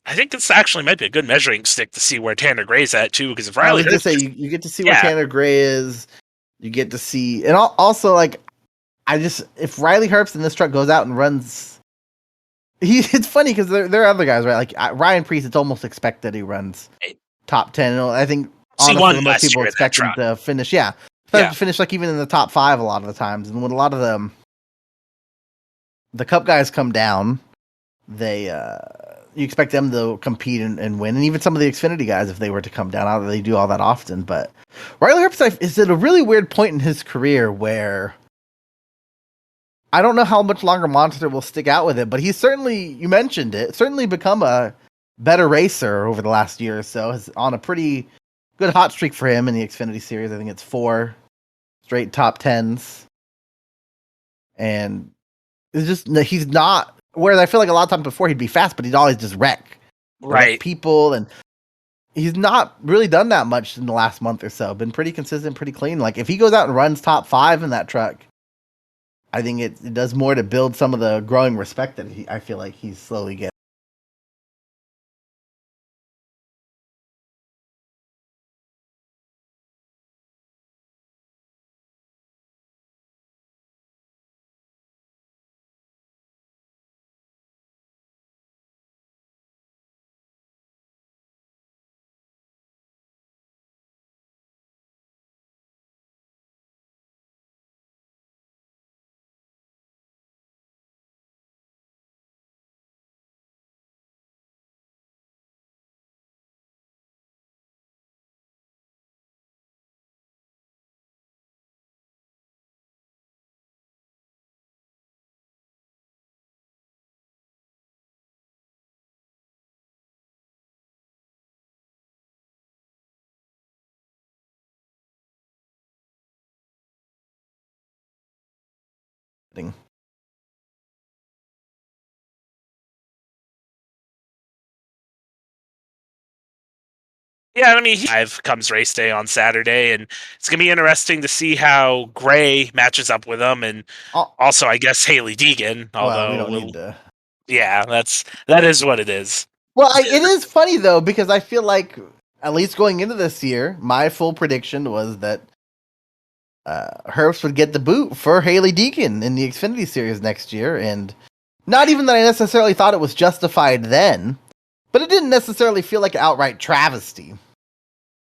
I think this actually might be a good measuring stick to see where Tanner Gray's at too. Because if Riley, I was just say you get to see where Tanner Gray is, you get to see, and also like if Riley Herbst in this truck goes out and runs, it's funny because there are other guys, right? Like Ryan Preece, it's almost expected he runs top 10. I think honestly most people expect him to finish, to finish like even in the top 5 a lot of the times, and when a lot of the Cup guys come down, they you expect them to compete and win, and even some of the Xfinity guys, if they were to come down, not that they do all that often. But Riley Herbst is at a really weird point in his career where I don't know how much longer Monster will stick out with it, but he's certainly, you mentioned it, certainly become a better racer over the last year or so. Is on a pretty good hot streak for him in the Xfinity Series. I think it's 4 straight top 10s, and it's just he's not. Whereas I feel like a lot of times before he'd be fast, but he'd always just wreck people, and he's not really done that much in the last month or so. Been pretty consistent, pretty clean. Like if he goes out and runs top 5 in that truck, I think it does more to build some of the growing respect that I feel like he's slowly getting. Yeah, I mean, five comes race day on Saturday, and it's gonna be interesting to see how Gray matches up with him, and also, I guess Haley Deegan. Well, we Although, don't need to. Yeah, that is what it is. Well, it is funny though because I feel like at least going into this year, my full prediction was that Herbst would get the boot for Haley Deegan in the Xfinity Series next year, and not even that I necessarily thought it was justified then, but it didn't necessarily feel like an outright travesty.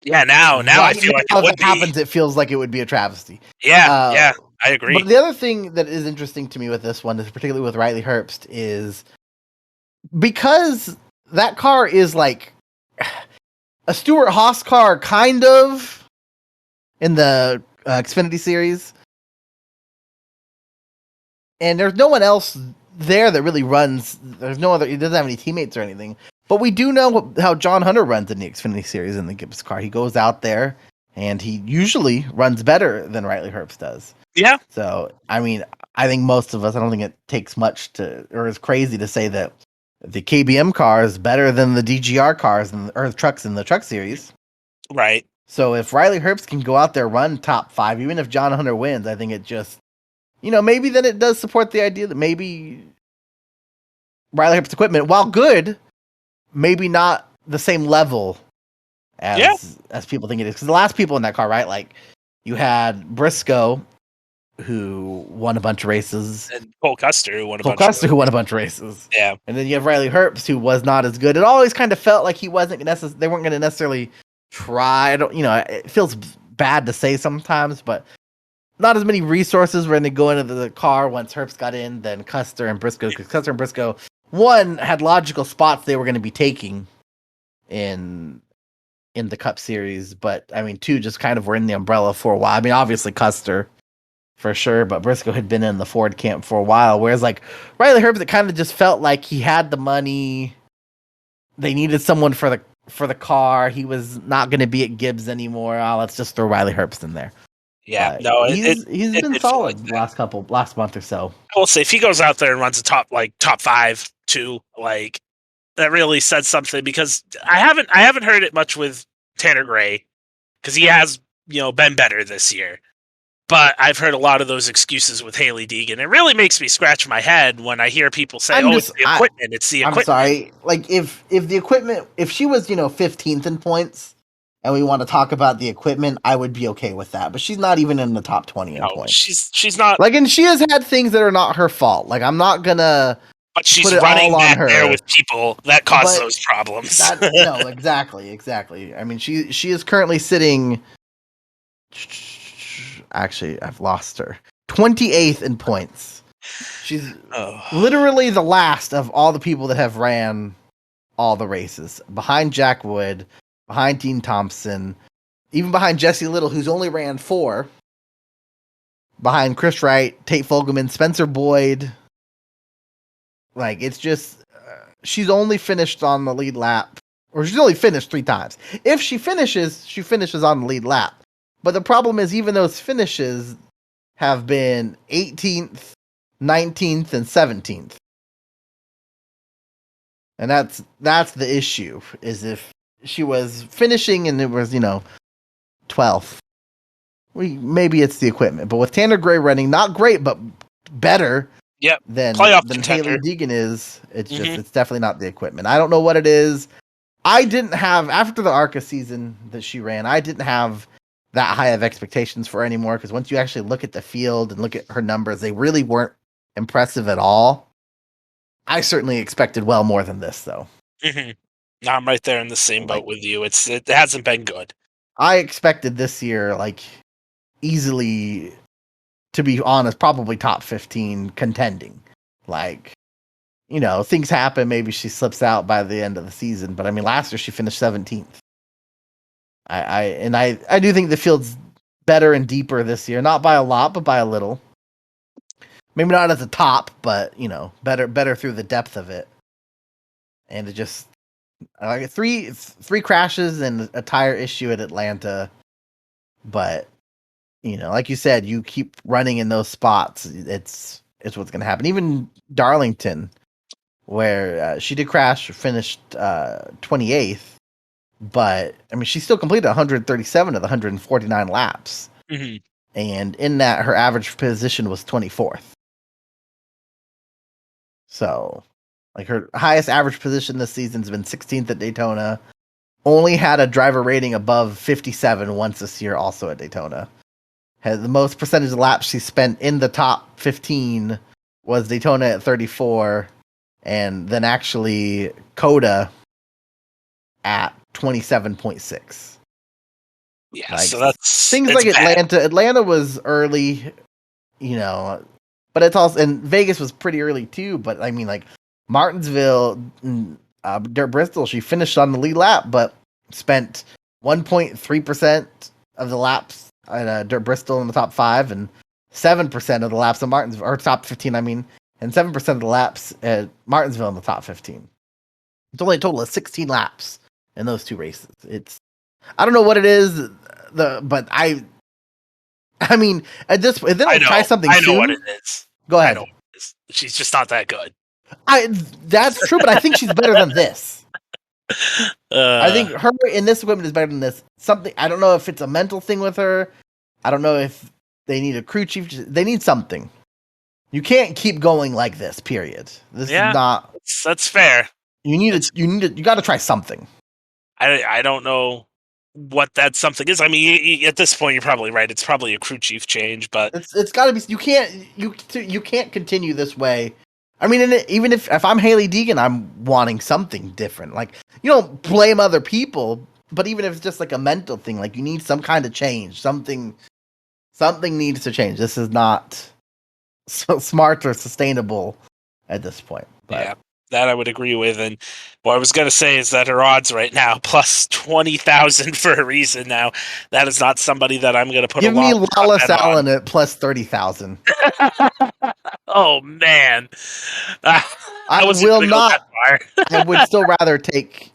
Yeah, now I feel like it would be. Happens, it feels like it would be a travesty. Yeah, I agree. But the other thing that is interesting to me with this one is particularly with Riley Herbst is because that car is like a Stewart Haas car, kind of, in the Xfinity Series. And there's no one else there that really runs. There's no other, he doesn't have any teammates or anything. But we do know how John Hunter runs in the Xfinity Series in the Gibbs car. He goes out there, and he usually runs better than Riley Herbst does. Yeah. So, I mean, I think most of us, I don't think it takes much to, or is crazy to say that the KBM car is better than the DGR cars or the trucks in the Truck Series. Right. So if Riley Herbst can go out there, run top 5, even if John Hunter wins, I think it just, maybe then it does support the idea that maybe Riley Herbst equipment, while good, maybe not the same level as people think it is. Because the last people in that car, right? Like, you had Briscoe, who won a bunch of races. And Cole Custer, who won a bunch of races. Yeah. And then you have Riley Herbst, who was not as good. It always kind of felt like they weren't going to necessarily try. It feels bad to say sometimes, but not as many resources when they go into the car once Herbst got in than Custer and Briscoe. Because Custer and Briscoe, one, had logical spots they were going to be taking in the Cup Series, but I mean, two just kind of were in the umbrella for a while. I mean, obviously Custer for sure, but Briscoe had been in the Ford camp for a while. Whereas like Riley Herbst, it kind of just felt like he had the money. They needed someone for the car. He was not going to be at Gibbs anymore. Let's just throw Riley Herbst in there. Yeah, he's been solid the last month or so. I will say if he goes out there and runs a top 5 too, like that really says something, because I haven't heard it much with Tanner Gray because he has been better this year. But I've heard a lot of those excuses with Haley Deegan. It really makes me scratch my head when I hear people say, it's the equipment. It's the equipment. I'm sorry. Like, if the equipment, if she was, 15th in points and we want to talk about the equipment, I would be okay with that. But she's not even in the top 20 in points. She's not. Like, and she has had things that are not her fault. Like, I'm not going to. But she's running back there with people that cause those problems. No, exactly. I mean, she is currently sitting. Actually, I've lost her. 28th in points. She's literally the last of all the people that have ran all the races. Behind Jack Wood, behind Dean Thompson, even behind Jesse Little, who's only ran 4. Behind Chris Wright, Tate Fogelman, Spencer Boyd. Like, it's just, she's only finished on the lead lap. Or she's only finished 3 times. If she finishes on the lead lap. But the problem is, even those finishes have been 18th, 19th, and 17th. And that's the issue, is if she was finishing and it was, 12th. Maybe it's the equipment. But with Tanner Gray running, not great, but better than Haley Deegan is, it's just, it's definitely not the equipment. I don't know what it is. I didn't have, after the ARCA season that she ran, I didn't have that high of expectations for her anymore, because once you actually look at the field and look at her numbers, they really weren't impressive at all. I certainly expected well more than this, though. Mm-hmm. I'm right there in the same boat with you. It hasn't been good. I expected this year, like, easily, to be honest, probably top 15 contending. Like, things happen. Maybe she slips out by the end of the season, but I mean, last year she finished 17th. I do think the field's better and deeper this year, not by a lot, but by a little. Maybe not at the top, but better through the depth of it. And it just like three crashes and a tire issue at Atlanta, but like you said, you keep running in those spots. It's is what's going to happen. Even Darlington, where she did crash, finished 28th, but I mean, she still completed 137 of the 149 laps. Mm-hmm. And in that, her average position was 24th. So, like, her highest average position this season has been 16th at Daytona. Only had a driver rating above 57 once this year, also at Daytona. Had the most percentage of laps she spent in the top 15 was Daytona at 34, and then actually Coda at 27.6. Yeah, Like, so that's things like Atlanta. Atlanta was early, but it's also, and Vegas was pretty early too. But I mean, like Martinsville, Dirt Bristol, she finished on the lead lap, but spent 1.3% of the laps at Dirt Bristol in the top 5, and 7% of the laps at Martinsville, or top 15, I mean, and 7% of the laps at Martinsville in the top 15. It's only a total of 16 laps in those two races. I don't know what it is, but I mean, at this point, if they don't try something soon. I know what it is. Go ahead. I know what it is. She's just not that good. That's true, but I think she's better than this. I think her in this equipment is better than this. Something, I don't know if it's a mental thing with her. I don't know if they need a crew chief. They need something. You can't keep going like this. Period. This is not. That's fair. You got to try something. I don't know what that something is. I mean, at this point, you're probably right. It's probably a crew chief change, but it's got to be. You can't continue this way. I mean, even if I'm Haley Deegan, I'm wanting something different. Like, you don't blame other people, but even if it's just like a mental thing, like you need some kind of change. Something needs to change. This is not so smart or sustainable at this point. But. Yeah, that I would agree with. And what I was going to say is that her odds right now, plus 20,000 for a reason now. That is not somebody that I'm going to put Give me Wallace Allen at plus 30,000. Oh, man. I will not. I would still rather take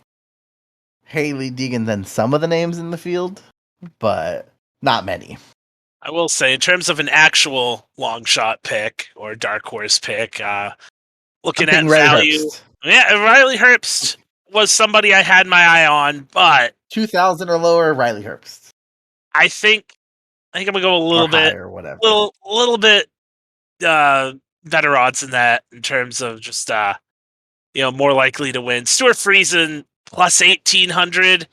Haley Deegan than some of the names in the field, but not many. I will say, in terms of an actual long shot pick or dark horse pick, looking at value, Riley Herbst was somebody I had my eye on, but 2,000 or lower, Riley Herbst. I think I'm gonna go a little bit, or whatever, little bit better odds than that in terms of just more likely to win. Stuart Friesen plus 1,800.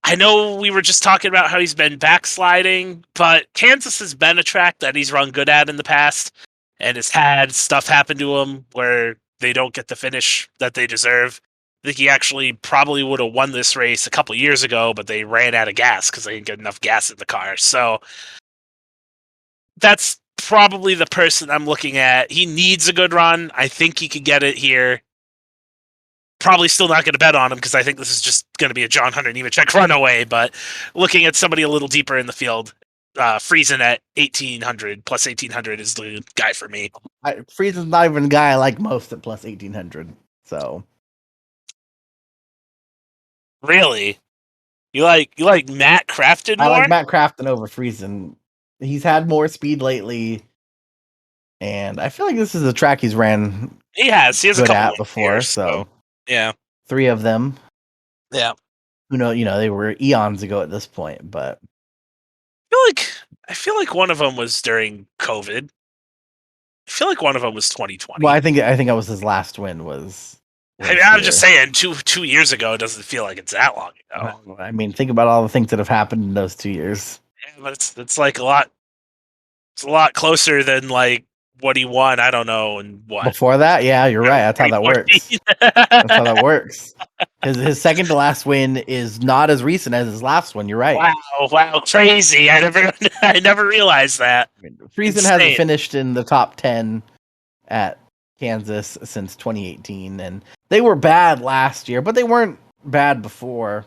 I know we were just talking about how he's been backsliding, but Kansas has been a track that he's run good at in the past and has had stuff happen to him where they don't get the finish that they deserve. I think he actually probably would have won this race a couple years ago, but they ran out of gas because they didn't get enough gas in the car. So that's probably the person I'm looking at. He needs a good run. I think he could get it here. Probably still not going to bet on him because I think this is just going to be a John Hunter Nemechek runaway. But looking at somebody a little deeper in the field, Friesen at 1,800 plus 1,800 is the guy for me. Friesen's not even a guy I like most at plus 1,800. So really, you like Matt Crafton more? I like Matt Crafton over Friesen. He's had more speed lately, and I feel like this is a track he's ran. He has a couple at before, years, so yeah, 3 of them. Yeah, who know? They were eons ago at this point, but I feel like one of them was during COVID. I feel like one of them was 2020. Well, I think that was his last win. I'm just saying, 2 years ago, it doesn't feel like it's that long ago. I mean, think about all the things that have happened in those 2 years. Yeah, but it's like a lot. It's a lot closer than like what he won. I don't know, and what before that. Yeah, you're right. That's how that works. That's how that works. His second to last win is not as recent as his last one. You're right. Wow, crazy! I never realized that. Friesen hasn't finished in the top 10 at Kansas since 2018, and they were bad last year, but they weren't bad before.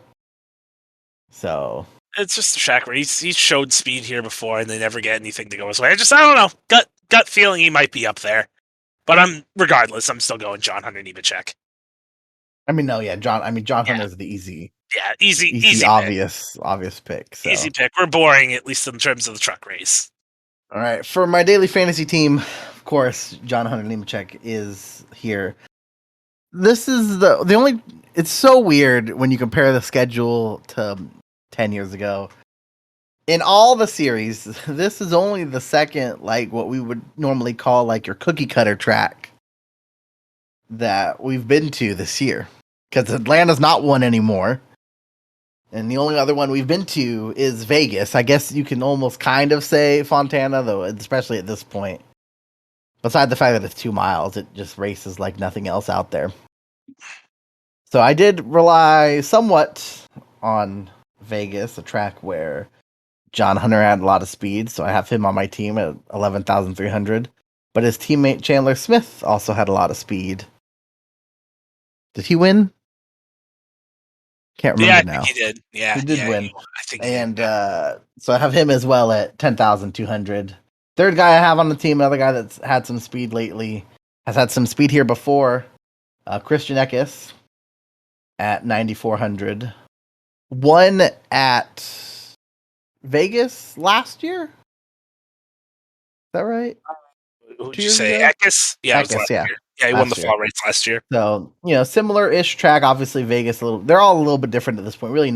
So it's just a track where he's showed speed here before, and they never get anything to go his way. I don't know. Gut feeling he might be up there, but regardless, I'm still going John Hunter Nemechek. I mean, no, yeah, John Hunter's the easy. Yeah, easy obvious pick. So. Easy pick. We're boring, at least in terms of the truck race. All right, for my daily fantasy team, of course, John Hunter Nemechek is here. This is the only. It's so weird when you compare the schedule to 10 years ago. In all the series, this is only the second, like what we would normally call like your cookie cutter track that we've been to this year. Because Atlanta's not one anymore. And the only other one we've been to is Vegas. I guess you can almost kind of say Fontana, though, especially at this point. Beside the fact that it's 2 miles, it just races like nothing else out there. So I did rely somewhat on Vegas, a track where John Hunter had a lot of speed, so I have him on my team at 11,300. But his teammate Chandler Smith also had a lot of speed. Did he win? Can't remember now. I think he did. Yeah, he did win. I think and he did. So I have him as well at 10,200. Third guy I have on the team, another guy that's had some speed lately, has had some speed here before, Christian Eckes at 9,400. Won at Vegas last year? Is that right? Who'd you say? Eckes? Yeah, it was last year. Yeah, he won the fall race last year. So, similar-ish track. Obviously, Vegas, they're all a little bit different at this point. Really,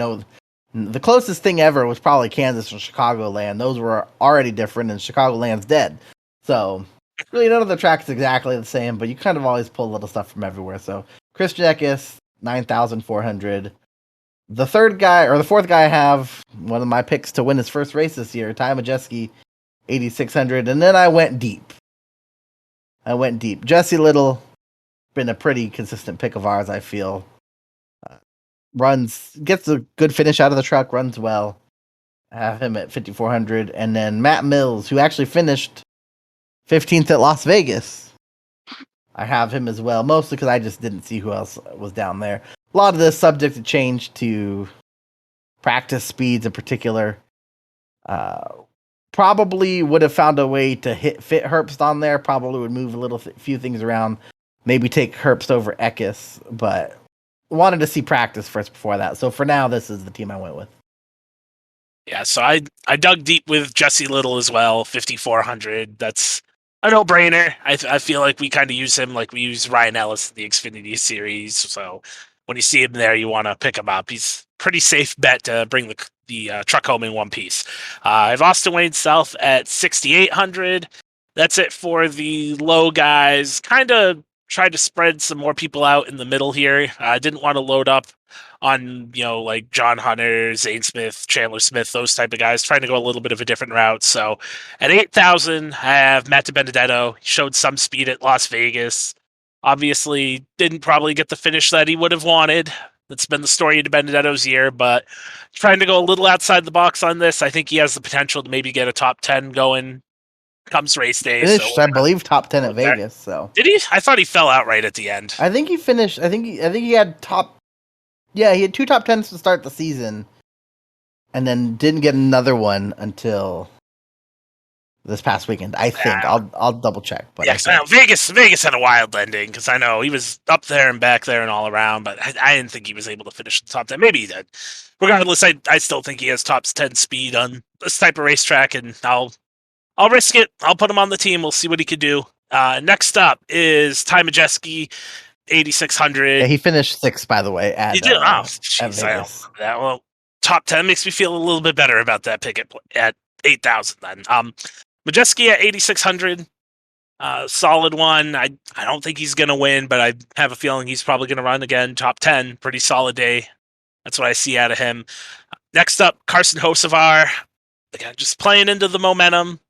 the closest thing ever was probably Kansas and Chicagoland. Those were already different, and Chicagoland's dead. So, really, none of the tracks exactly the same, but you kind of always pull little stuff from everywhere. So, Christian Eckes, 9,400. The fourth guy I have, one of my picks to win his first race this year, Ty Majeski, 8,600. And then I went deep. Jesse Little, been a pretty consistent pick of ours, I feel. Gets a good finish out of the truck, runs well. I have him at 5,400. And then Matt Mills, who actually finished 15th at Las Vegas. I have him as well, mostly because I just didn't see who else was down there. A lot of this subject to change to practice speeds in particular. Probably would have found a way to fit Herbst on there. Probably would move a few things around. Maybe take Herbst over Eckes, but wanted to see practice first before that. So for now, this is the team I went with. Yeah, so I dug deep with Jesse Little as well, 5,400. That's a no-brainer. I feel like we kind of use him like we use Ryan Ellis in the Xfinity Series. So when you see him there, you want to pick him up. He's a pretty safe bet to bring the truck home in one piece. I have Austin Wayne South at 6,800. That's it for the low guys. Kind of tried to spread some more people out in the middle here. I didn't want to load up on, like John Hunter, Zane Smith, Chandler Smith, those type of guys, trying to go a little bit of a different route. So at 8,000, I have Matt DiBenedetto. He showed some speed at Las Vegas. Obviously, didn't probably get the finish that he would have wanted. That's been the story of DiBenedetto's year, but trying to go a little outside the box on this. I think he has the potential to maybe get a top 10 going comes race day. Finished, I believe, top 10 at Vegas. So did he? I thought he fell out right at the end. I think he finished. I think he had top. Yeah, he had 2 top 10s to start the season, and then didn't get another one until this past weekend. I think I'll double check. But yeah, Vegas had a wild ending because I know he was up there and back there and all around, but I didn't think he was able to finish the top 10. Maybe he did. Regardless, I still think he has top 10 speed on this type of racetrack, and I'll risk it. I'll put him on the team. We'll see what he could do. Next up is Ty Majeski, 8,600. Yeah, he finished 6th, by the way. He did. At Vegas. Well, top 10 makes me feel a little bit better about that pick at 8,000 then. Majeski at 8,600. Solid one. I don't think he's going to win, but I have a feeling he's probably going to run again. Top 10. Pretty solid day. That's what I see out of him. Next up, Carson Hosevar. Again, just playing into the momentum.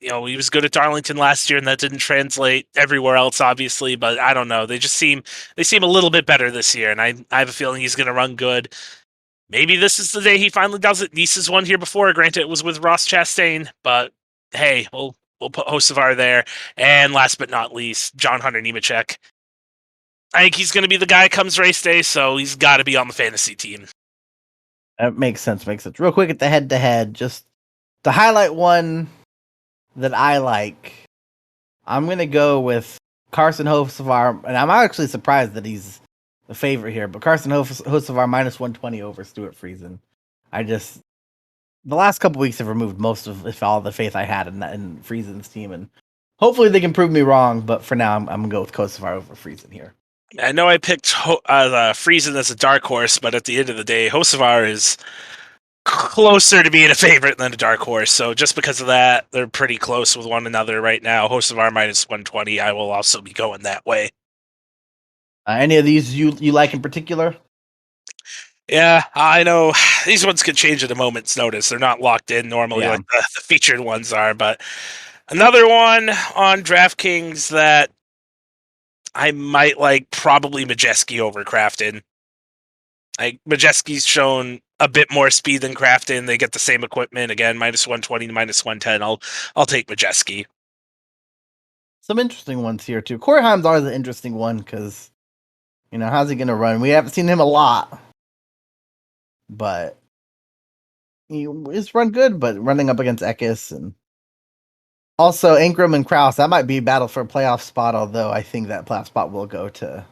He was good at Darlington last year, and that didn't translate everywhere else, obviously. But I don't know. They seem a little bit better this year, and I have a feeling he's going to run good. Maybe this is the day he finally does it. Nice's won here before. Granted, it was with Ross Chastain, but hey, we'll put Hosevar there. And last but not least, John Hunter Nemechek. I think he's going to be the guy comes race day, so he's got to be on the fantasy team. That makes sense. Real quick at the head-to-head, just to highlight one that I like, I'm going to go with Carson Hosevar, and I'm actually surprised that he's the favorite here, but Carson Hosevar minus 120 over Stuart Friesen. The last couple weeks have removed most of, if all, the faith I had in Friesen's team, and Hopefully they can prove me wrong, but for now, I'm going to go with Hosevar over Friesen here. I know I picked Friesen as a dark horse, but at the end of the day, Hosevar is closer to being a favorite than a dark horse. So just because of that, they're pretty close with one another right now. Hosevar minus 120. I will also be going that way. Any of these you like in particular? Yeah, I know these ones could change at a moment's notice. They're not locked in normally like the featured ones are, but another one on DraftKings that I might like, probably Majeski over Crafton. Like, Majeski's shown a bit more speed than Crafton. They get the same equipment again, minus 120 to minus 110. I'll take Majeski. Some interesting ones here too. Corey Haim's always an interesting one because, how's he going to run? We haven't seen him a lot, but he's run good. But running up against Eckes and also Ankrum and Krauss, that might be a battle for a playoff spot. Although I think that playoff spot will go to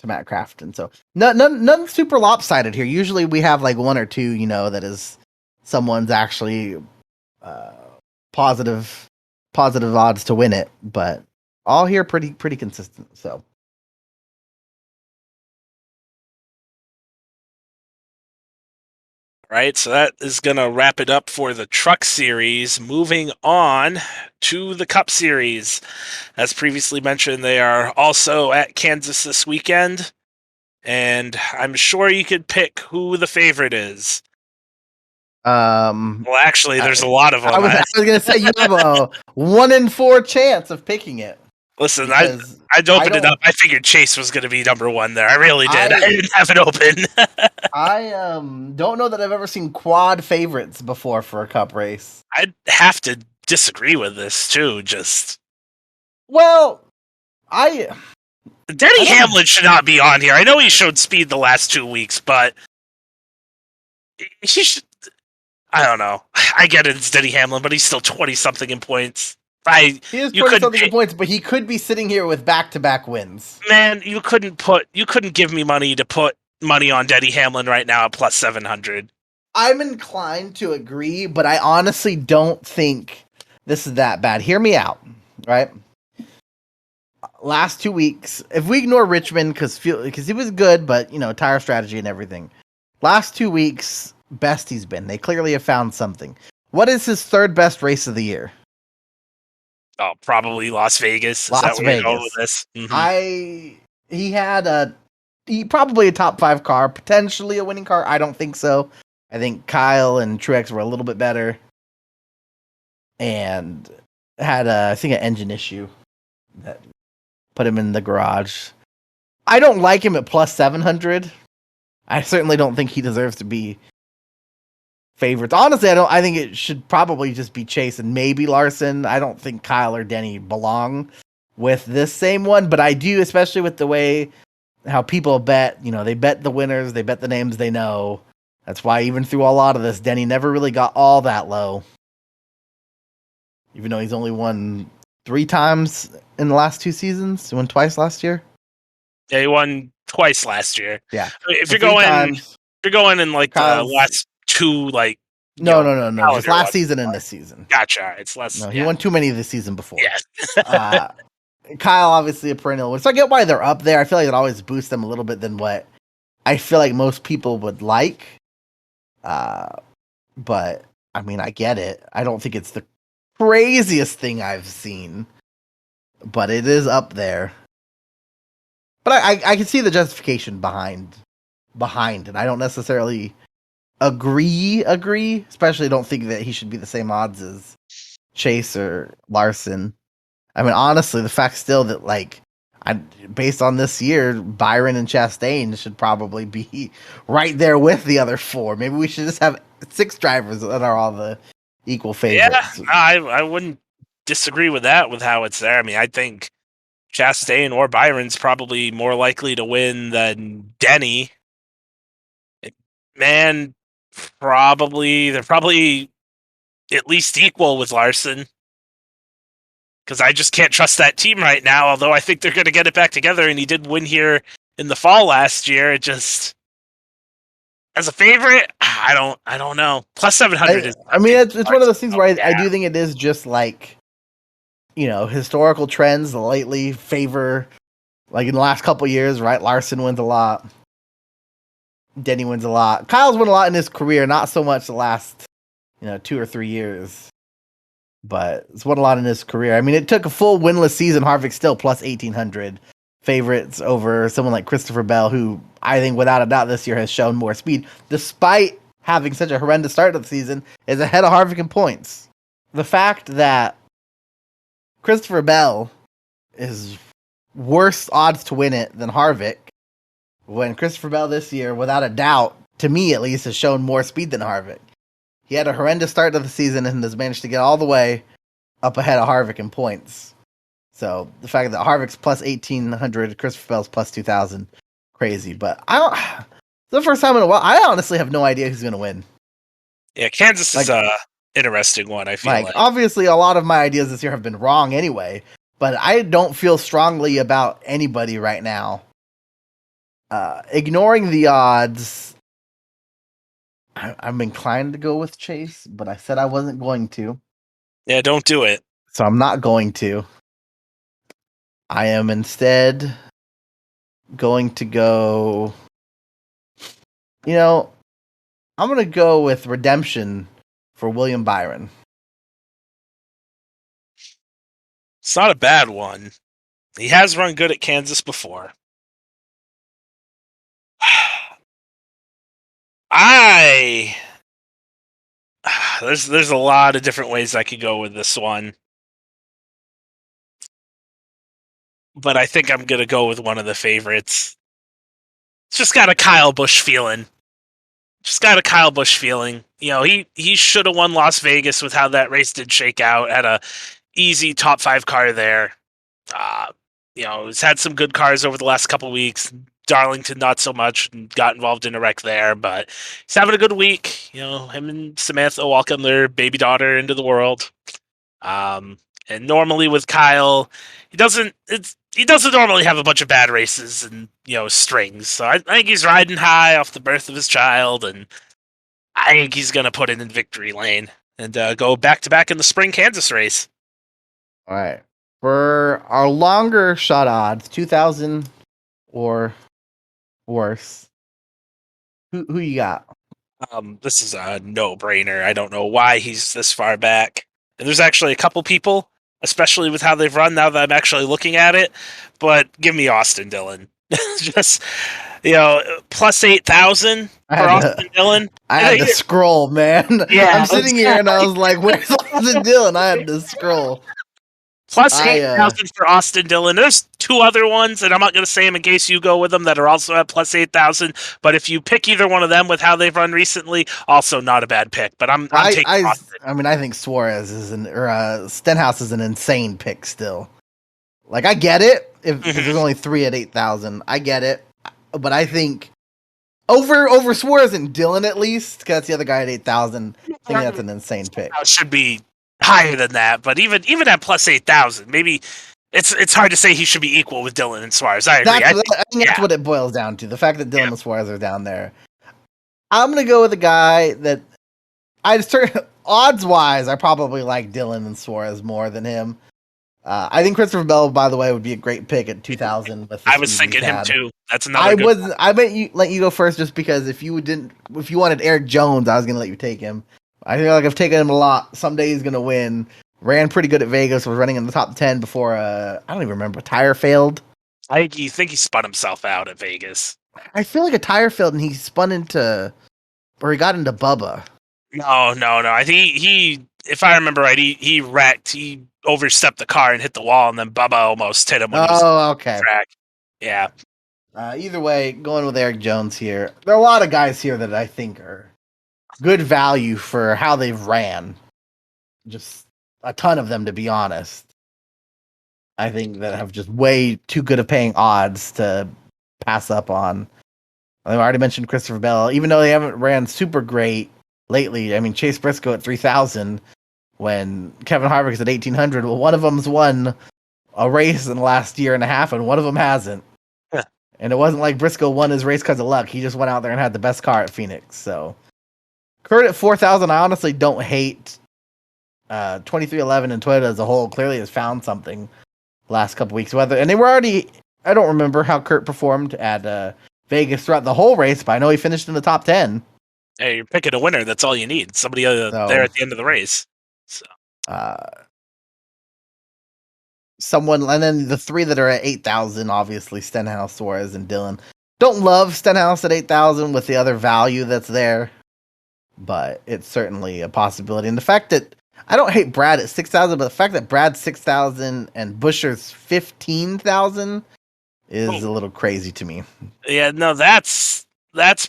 Matt Crafton. So none super lopsided here. Usually we have like one or two, that is someone's actually positive odds to win it, but all here pretty consistent. So Right, so that is going to wrap it up for the Truck Series. Moving on to the Cup Series. As previously mentioned, they are also at Kansas this weekend, and I'm sure you could pick who the favorite is. Well, actually, there's a lot of them. I was going to say you have a 1 in 4 chance of picking it. Listen, I'd open it up. I figured Chase was going to be number one there. I really did. I didn't have it open. I don't know that I've ever seen quad favorites before for a Cup race. I'd have to disagree with this too. Denny Hamlin should not be on here. I know he showed speed the last 2 weeks, but he should. I don't know. I get it, it's Denny Hamlin, but he's still 20-something in points. He is 20-something in points, but he could be sitting here with back-to-back wins. Man, you couldn't give me money to put money on Denny Hamlin right now at plus 700. I'm inclined to agree, but I honestly don't think this is that bad. Hear me out, right? Last 2 weeks, if we ignore Richmond because he was good, but tire strategy and everything. Last 2 weeks, best he's been. They clearly have found something. What is his third best race of the year? Oh, probably Las Vegas. Is that where you're going with this? Mm-hmm. He had probably a top 5 car, potentially a winning car. I don't think so. I think Kyle and Truex were a little bit better, and had I think an engine issue that put him in the garage. I don't like him at plus 700. I certainly don't think he deserves to be favorites. Honestly, I think it should probably just be Chase and maybe Larson. I don't think Kyle or Denny belong with this same one, but I do, especially with the way how people bet. They bet the winners, they bet the names they know. That's why even through a lot of this, Denny never really got all that low. Even though he's only won 3 times in the last 2 seasons. He won twice last year. Yeah, he won twice last year. Yeah. If you're going in like Kyle's, the last 2, like no, just last season and this season. Gotcha. It's less. No, he won too many this season before. Yeah. Kyle, obviously a perennial one, so I get why they're up there. I feel like it always boosts them a little bit than what I feel like most people would like. But I mean, I get it. I don't think it's the craziest thing I've seen, but it is up there. But I can see the justification behind it. I don't necessarily agree, especially don't think that he should be the same odds as Chase or Larson. I mean, honestly, the fact still that based on this year, Byron and Chastain should probably be right there with the other 4. Maybe we should just have 6 drivers that are all the equal favorites. Yeah, I wouldn't disagree with that, with how it's there. I mean, I think Chastain or Byron's probably more likely to win than Denny. Man, they're probably at least equal with Larson. Because I just can't trust that team right now, although I think they're going to get it back together, and he did win here in the fall last year. It just, as a favorite, I don't know. Plus 700 is. I mean, it's one of those things where I do think it is just like historical trends lately favor, like in the last couple years, right? Larson wins a lot. Denny wins a lot. Kyle's won a lot in his career, not so much the last, 2 or 3 years. But it's won a lot in his career. I mean, it took a full winless season. Harvick still plus 1,800 favorites over someone like Christopher Bell, who I think without a doubt this year has shown more speed, despite having such a horrendous start to the season, is ahead of Harvick in points. The fact that Christopher Bell is worse odds to win it than Harvick, when Christopher Bell this year, without a doubt, to me at least, has shown more speed than Harvick. He had a horrendous start to the season and has managed to get all the way up ahead of Harvick in points. So the fact that Harvick's plus 1,800, Christopher Bell's plus 2,000, crazy. But it's the first time in a while. I honestly have no idea who's going to win. Yeah, Kansas is a interesting one, I feel like. Obviously, a lot of my ideas this year have been wrong anyway, but I don't feel strongly about anybody right now. Ignoring the odds, I'm inclined to go with Chase, but I said I wasn't going to. Yeah, don't do it. So I'm not going to. I am instead going to go... I'm going to go with redemption for William Byron. It's not a bad one. He has run good at Kansas before. There's a lot of different ways I could go with this one. But I think I'm going to go with one of the favorites. It's just got a Kyle Busch feeling. He should have won Las Vegas with how that race did shake out. Had a easy top 5 car there. He's had some good cars over the last couple weeks. Darlington not so much, and got involved in a wreck there, but he's having a good week. Him and Samantha welcome their baby daughter into the world. And normally with Kyle, he doesn't normally have a bunch of bad races and strings. So I think he's riding high off the birth of his child, and I think he's gonna put it in victory lane and go back to back in the spring Kansas race. All right, for our longer shot odds, 2,000 or worse. Who you got? This is a no-brainer. I don't know why he's this far back. And there's actually a couple people, especially with how they've run now that I'm actually looking at it, but give me Austin Dillon. Just, plus 8,000 for Austin Dillon. I had to scroll, man. Yeah, I'm sitting here and I was like, where's Austin Dillon? I had to scroll. Plus 8,000 for Austin Dillon. There's 2 other ones, and I'm not going to say them in case you go with them, that are also at plus 8,000. But if you pick either one of them with how they've run recently, also not a bad pick. But I'm taking Austin. I mean, I think Suarez Stenhouse is an insane pick still. Like, I get it. If there's only 3 at 8,000, I get it. But I think over Suarez and Dillon at least, because that's the other guy at 8,000. I think that's an insane pick. It should be higher than that, but even at plus 8,000, maybe it's hard to say he should be equal with Dillon and Suarez. I agree. I think that's what it boils down to. The fact that Dillon and Suarez are down there. I'm gonna go with a guy that odds wise, I probably like Dillon and Suarez more than him. I think Christopher Bell, by the way, would be a great pick at 2,000. I was thinking him too. That's another. I let you go first just because if you wanted Eric Jones, I was gonna let you take him. I feel like I've taken him a lot. Someday he's gonna win. Ran pretty good at Vegas. Was running in the top 10 before. I don't even remember. A tire failed. I think he spun himself out at Vegas. I feel like a tire failed and he spun into, or he got into Bubba. No. I think he if I remember right, he wrecked. He overstepped the car and hit the wall, and then Bubba almost hit him. When he was okay. On the track. Yeah. Either way, going with Eric Jones here. There are a lot of guys here that I think are good value for how they've ran. Just a ton of them, to be honest. I think that have just way too good of paying odds to pass up on. I already mentioned Christopher Bell. Even though they haven't ran super great lately, I mean, Chase Briscoe at 3,000 when Kevin Harvick is at 1,800. Well, one of them's won a race in the last year and a half, and one of them hasn't. And it wasn't like Briscoe won his race because of luck. He just went out there and had the best car at Phoenix. So Kurt at 4,000, I honestly don't hate 2311 and Toyota as a whole clearly has found something last couple weeks. And they were already, I don't remember how Kurt performed at Vegas throughout the whole race, but I know he finished in the top 10. Hey, you're picking a winner. That's all you need. Somebody there at the end of the race. So. Someone, and then the three that are at 8,000, obviously Stenhouse, Suarez, and Dillon. Don't love Stenhouse at 8,000 with the other value that's there, but it's certainly a possibility. And the fact that I don't hate Brad at 6,000, but the fact that Brad's 6,000 and Buescher's 15,000 is a little crazy to me. Yeah, no, that's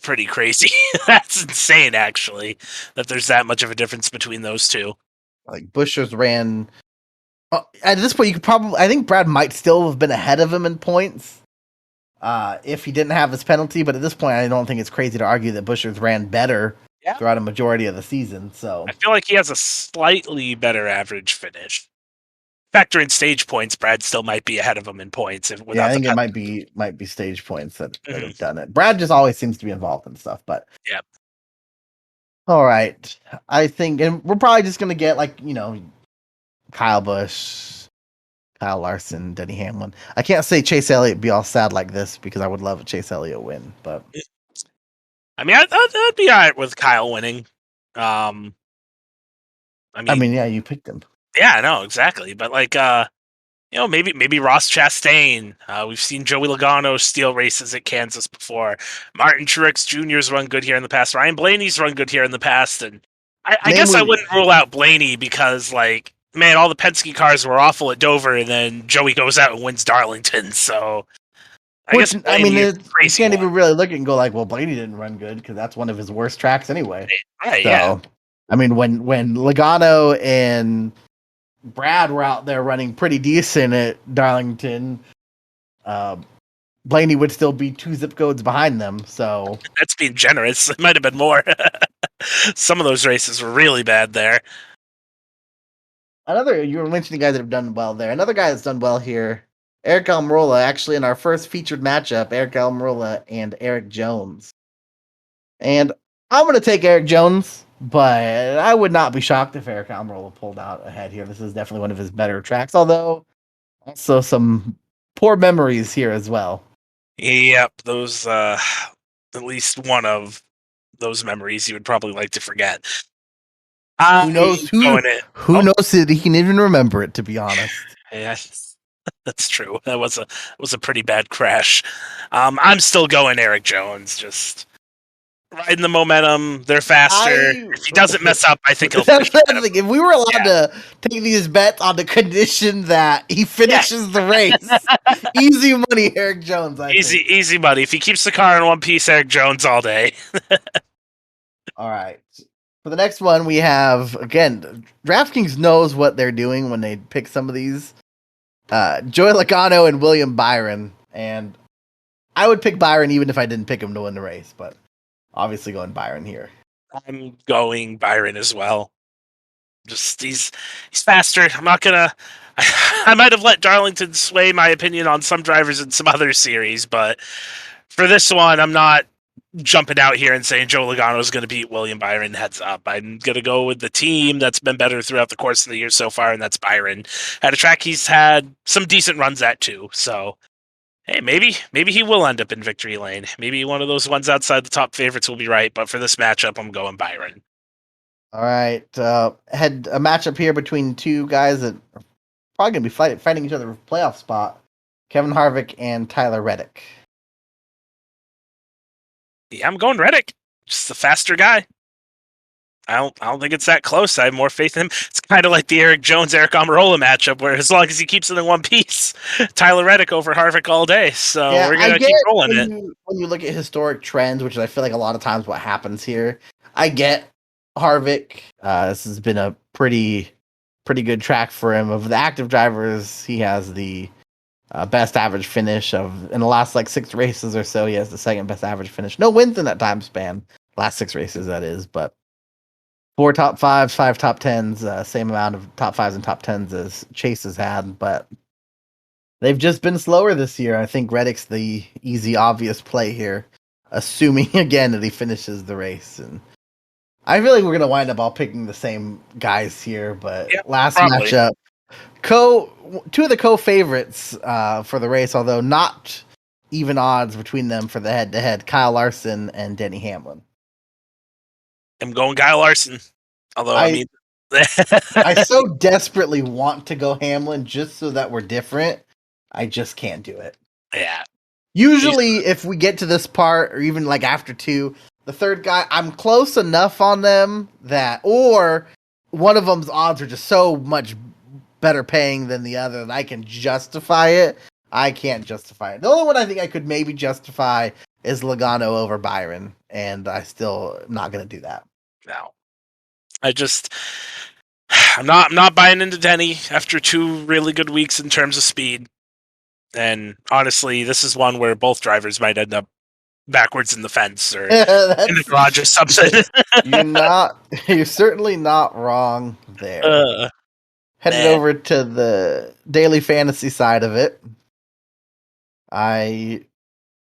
pretty crazy. That's insane, actually, that there's that much of a difference between those two. Like Buescher's ran. At this point, you could probably. I think Brad might still have been ahead of him in points if he didn't have his penalty. But at this point, I don't think it's crazy to argue that Buescher's ran better throughout a majority of the season. So I feel like he has a slightly better average finish. Factor in stage points, Brad still might be ahead of him in points. I think it might be stage points that have done it. Brad just always seems to be involved in stuff. But yeah. All right, I think, and we're probably just gonna get Kyle Busch, Kyle Larson, Denny Hamlin. I can't say Chase Elliott be all sad like this because I would love a Chase Elliott win, but I mean, I'd be all right with Kyle winning. I mean, yeah, you picked him. Yeah, I know exactly, but maybe Ross Chastain. We've seen Joey Logano steal races at Kansas before. Martin Truex Jr.'s run good here in the past. Ryan Blaney's run good here in the past, and I guess I wouldn't rule out Blaney because man, all the Penske cars were awful at Dover, and then Joey goes out and wins Darlington. So, you can't even really look at and go well, Blaney didn't run good because that's one of his worst tracks anyway. Right? So, yeah. I mean, when Logano and Brad were out there running pretty decent at Darlington, Blaney would still be 2 zip codes behind them. So that's being generous. It might have been more. Some of those races were really bad there. You were mentioning guys that have done well there. Another guy that's done well here, Eric Almirola, actually in our first featured matchup, Eric Almirola and Eric Jones. And I'm going to take Eric Jones, but I would not be shocked if Eric Almirola pulled out ahead here. This is definitely one of his better tracks, although also some poor memories here as well. Yep, those at least one of those memories you would probably like to forget. Who knows if he can even remember it, to be honest. Yes, that's true. That was a pretty bad crash. I'm still going Eric Jones, just riding the momentum. They're faster. If he doesn't mess up, I think he'll finish. If we were allowed to take these bets on the condition that he finishes the race, easy money, Eric Jones. Easy money. If he keeps the car in one piece, Eric Jones all day. All right. For the next one, we have, again, DraftKings knows what they're doing when they pick some of these. Joey Logano and William Byron. And I would pick Byron even if I didn't pick him to win the race, but obviously going Byron here. I'm going Byron as well. Just he's faster. I'm not gonna. I might have let Darlington sway my opinion on some drivers in some other series, but for this one, I'm not jumping out here and saying Joe Logano is going to beat William Byron heads up. I'm going to go with the team that's been better throughout the course of the year so far, and that's Byron. At a track he's had some decent runs at too, so hey, maybe he will end up in victory lane. Maybe one of those ones outside the top favorites will be right, but for this matchup, I'm going Byron. All right. Had a matchup here between two guys that are probably going to be fighting each other for playoff spot. Kevin Harvick and Tyler Reddick. Yeah, I'm going Reddick. Just the faster guy. I don't think it's that close. I have more faith in him. It's kind of like the Eric Jones, Eric Almirola matchup, where as long as he keeps it in one piece, Tyler Reddick over Harvick all day. So we're gonna keep rolling it. When you look at historic trends, which I feel like a lot of times what happens here, I get Harvick. This has been a pretty good track for him. Of the active drivers, he has the best average finish in the last 6 races or so. He has the second best average finish. No wins in that time span. Last 6 races, that is, but 4 top 5s, 5 top 10s, same amount of top 5s and top 10s as Chase has had, but they've just been slower this year. I think Reddick's the easy, obvious play here, assuming again that he finishes the race. And I feel like we're gonna wind up all picking the same guys here, but Yeah, last probably. matchup, two of the co-favorites for the race, although not even odds between them for the head-to-head, Kyle Larson and Denny Hamlin. I'm going Guy Larson. Although, I I mean, I so desperately want to go Hamlin just so that we're different. I just can't do it. yeah. Usually, if we get to this part, or even like after two, the third guy, I'm close enough on them that, or one of them's odds are just so much better paying than the other that I can justify it. I can't justify it. The only one I think I could maybe justify is Logano over Byron, and I still am not going to do that. No. I'm not buying into Denny after 2 really good weeks in terms of speed. And honestly, this is one where both drivers might end up backwards in the fence or in the garage or something. You're certainly not wrong there. uh, Headed man. over to the daily fantasy side of it. I,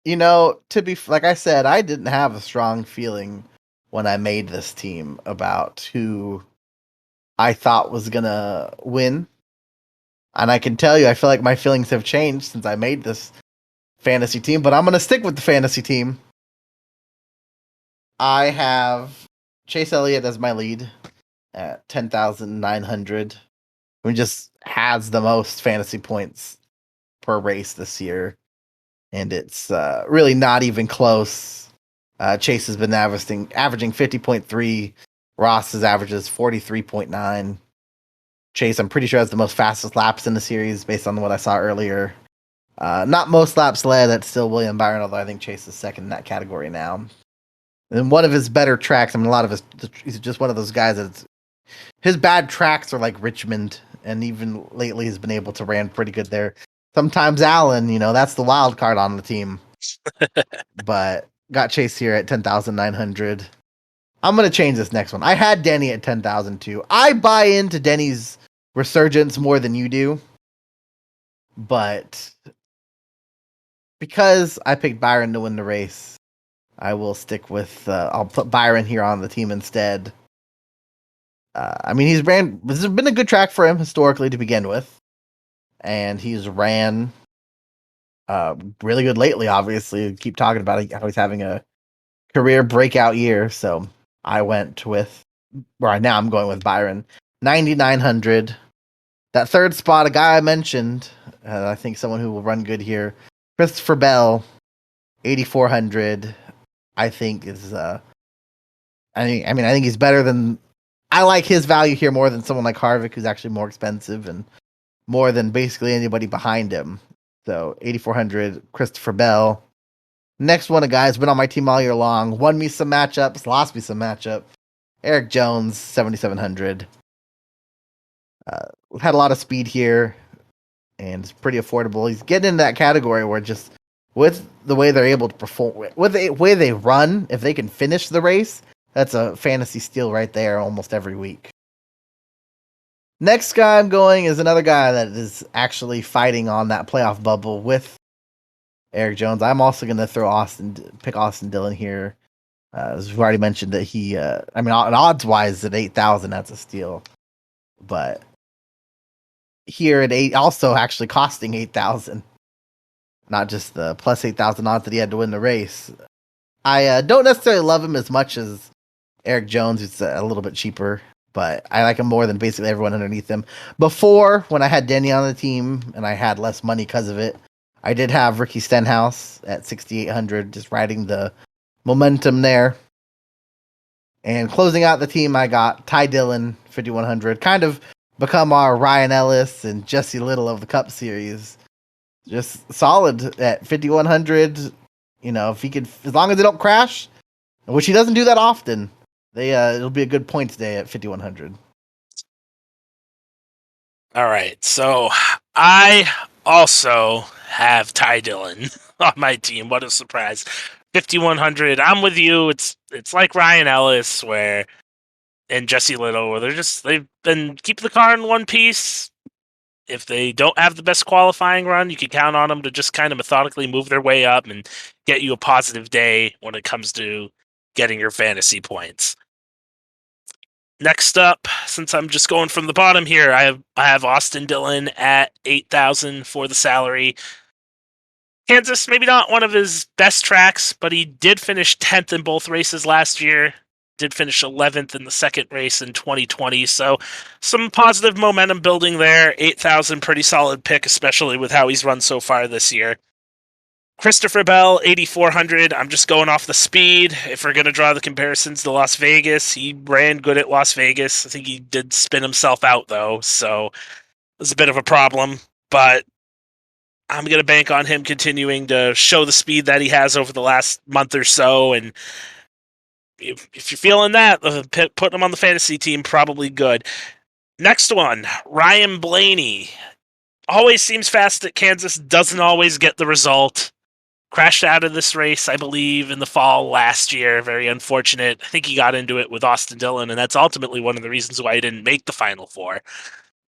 to be like I said, I didn't have a strong feeling when I made this team about who I thought was gonna win. And I can tell you, I feel like my feelings have changed since I made this fantasy team, but I'm gonna stick with the fantasy team. I have Chase Elliott as my lead at 10,900, who just has the most fantasy points per race this year. And it's really not even close. Chase has been averaging 50.3. Ross's averages 43.9. Chase, I'm pretty sure, has the most fastest laps in the series based on what I saw earlier. Not most laps led, that's still William Byron, although I think Chase is second in that category now. And one of his better tracks, I mean, he's just one of those guys his bad tracks are like Richmond, and even lately he's been able to ran pretty good there. Sometimes Allen, that's the wild card on the team. But got Chase here at 10,900. I'm going to change this next one. I had Denny at 10,002. I buy into Denny's resurgence more than you do. But because I picked Byron to win the race, I will stick with, I'll put Byron here on the team instead. I mean, this has been a good track for him historically to begin with. And he's ran really good lately, obviously. Keep talking about it, how he's having a career breakout year. So I went with, right now I'm going with Byron. 9,900. That third spot, a guy I mentioned, I think someone who will run good here, Christopher Bell, 8,400. I think is, I think he's better than, I like his value here more than someone like Harvick, who's actually more expensive and more than basically anybody behind him. So 8,400, Christopher Bell. Next one, a guy who's been on my team all year long, won me some matchups, lost me some matchups. Eric Jones, 7,700. Had a lot of speed here, and it's pretty affordable. He's getting into that category where just with the way they're able to perform, with the way they run, if they can finish the race, that's a fantasy steal right there almost every week. Next guy I'm going is another guy that is actually fighting on that playoff bubble with Eric Jones. I'm also going to pick Austin Dillon here. As we've already mentioned that he, odds wise at 8,000, that's a steal. But here at 8, also actually costing 8,000, not just the plus 8,000 odds that he had to win the race. I don't necessarily love him as much as Eric Jones, who's a little bit cheaper, but I like him more than basically everyone underneath him. Before, when I had Denny on the team and I had less money because of it, I did have Ricky Stenhouse at 6,800, just riding the momentum there. And closing out the team, I got Ty Dillon, 5,100, kind of become our Ryan Ellis and Jesse Little of the Cup Series. Just solid at 5,100. If he could, as long as they don't crash, which he doesn't do that often, it'll be a good point today at 5,100. All right, so I also have Ty Dillon on my team. What a surprise! 5,100. I'm with you. It's like Ryan Ellis and Jesse Little, where they've been keep the car in one piece. If they don't have the best qualifying run, you can count on them to just kind of methodically move their way up and get you a positive day when it comes to getting your fantasy points. Next up, since I'm just going from the bottom here, I have Austin Dillon at 8,000 for the salary. Kansas, maybe not one of his best tracks, but he did finish 10th in both races last year. Did finish 11th in the second race in 2020. So some positive momentum building there. 8,000, pretty solid pick, especially with how he's run so far this year. Christopher Bell, 8,400. I'm just going off the speed. If we're going to draw the comparisons to Las Vegas, he ran good at Las Vegas. I think he did spin himself out, though, so it was a bit of a problem. But I'm going to bank on him continuing to show the speed that he has over the last month or so. And if you're feeling that, putting him on the fantasy team, probably good. Next one, Ryan Blaney. Always seems fast at Kansas, doesn't always get the result. Crashed out of this race, I believe, in the fall last year. Very unfortunate. I think he got into it with Austin Dillon, and that's ultimately one of the reasons why he didn't make the Final Four.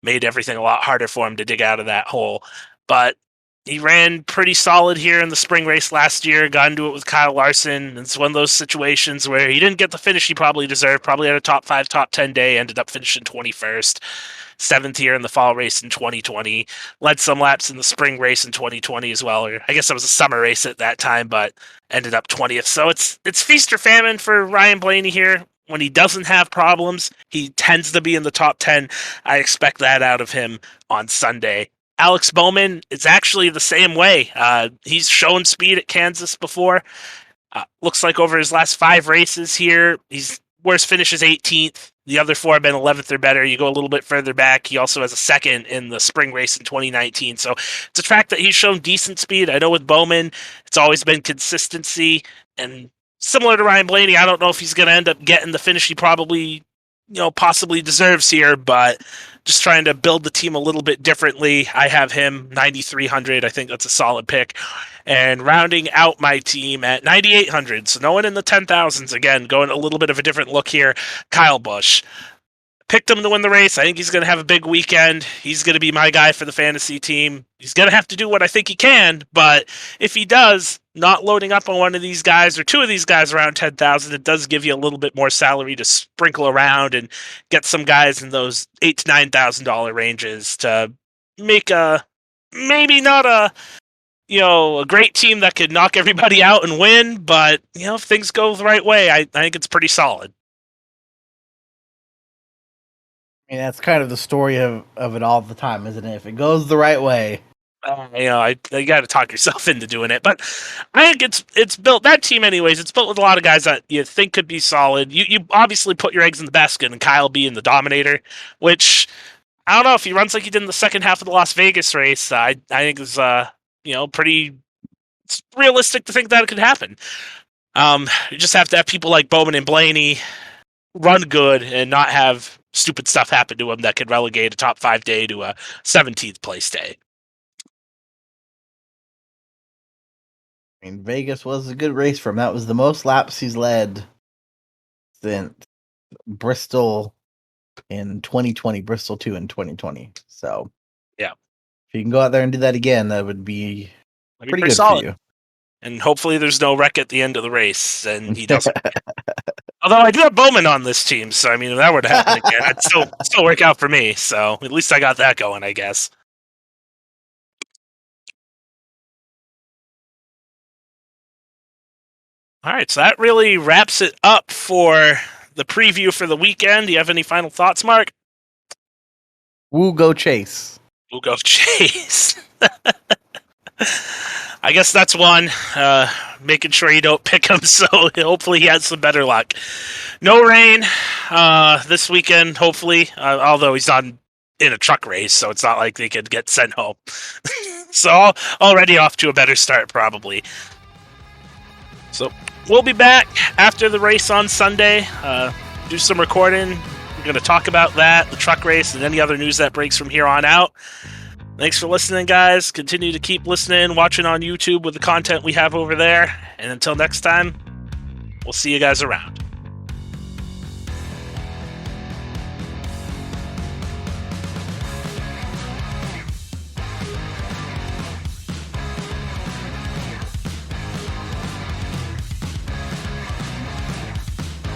Made everything a lot harder for him to dig out of that hole. But he ran pretty solid here in the spring race last year, got into it with Kyle Larson. It's one of those situations where he didn't get the finish he probably deserved, probably had a top 5, top 10 day, ended up finishing 21st. 7th here in the fall race in 2020. Led some laps in the spring race in 2020 as well. Or I guess it was a summer race at that time, but ended up 20th. So it's feast or famine for Ryan Blaney here. When he doesn't have problems, he tends to be in the top 10. I expect that out of him on Sunday. Alex Bowman, it's actually the same way. He's shown speed at Kansas before. Looks like over his last 5 races here, he's worst finish is 18th. The other 4 have been 11th or better. You go a little bit further back, he also has a second in the spring race in 2019. So it's a track that he's shown decent speed. I know with Bowman, it's always been consistency. And similar to Ryan Blaney, I don't know if he's going to end up getting the finish he probably, possibly deserves here, but just trying to build the team a little bit differently. I have him 9,300. I think that's a solid pick. And rounding out my team at 9,800. So no one in the 10,000s. Again, going a little bit of a different look here. Kyle Busch. Picked him to win the race. I think he's going to have a big weekend. He's going to be my guy for the fantasy team. He's going to have to do what I think he can, but if he does, not loading up on one of these guys or 2 of these guys around 10,000, it does give you a little bit more salary to sprinkle around and get some guys in those $8,000 to $9,000 ranges to make maybe not a great team that could knock everybody out and win, but if things go the right way, I think it's pretty solid. I mean, that's kind of the story of it all the time, isn't it? If it goes the right way. You got to talk yourself into doing it. But I think it's built, that team anyways, it's built with a lot of guys that you think could be solid. You obviously put your eggs in the basket and Kyle being the dominator, which I don't know if he runs like he did in the second half of the Las Vegas race. I think is pretty realistic to think that it could happen. You just have to have people like Bowman and Blaney run good and not have stupid stuff happen to him that could relegate a top 5 day to a 17th place day. I mean, Vegas was a good race for him. That was the most laps he's led since Bristol in 2020, Bristol 2 in 2020. So, yeah, if you can go out there and do that again, that would be pretty good solid for you. And hopefully there's no wreck at the end of the race, and he doesn't. Although I do have Bowman on this team, so I mean, if that were to happen again, it'd still work out for me. So at least I got that going, I guess. All right, so that really wraps it up for the preview for the weekend. Do you have any final thoughts, Mark? We'll go Chase. We'll go Chase. I guess that's one. Making sure you don't pick him, so hopefully he has some better luck. No rain this weekend, hopefully, although he's not in a truck race, so it's not like they could get sent home. So already off to a better start, probably. So we'll be back after the race on Sunday. Do some recording. We're going to talk about that, the truck race, and any other news that breaks from here on out. Thanks for listening, guys. Continue to keep listening, watching on YouTube with the content we have over there. And until next time, we'll see you guys around.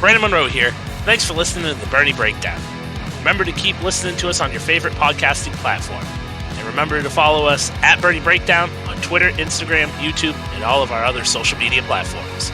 Brandon Monroe here. Thanks for listening to the Bernie Breakdown. Remember to keep listening to us on your favorite podcasting platform. And remember to follow us at Bernie Breakdown on Twitter, Instagram, YouTube, and all of our other social media platforms.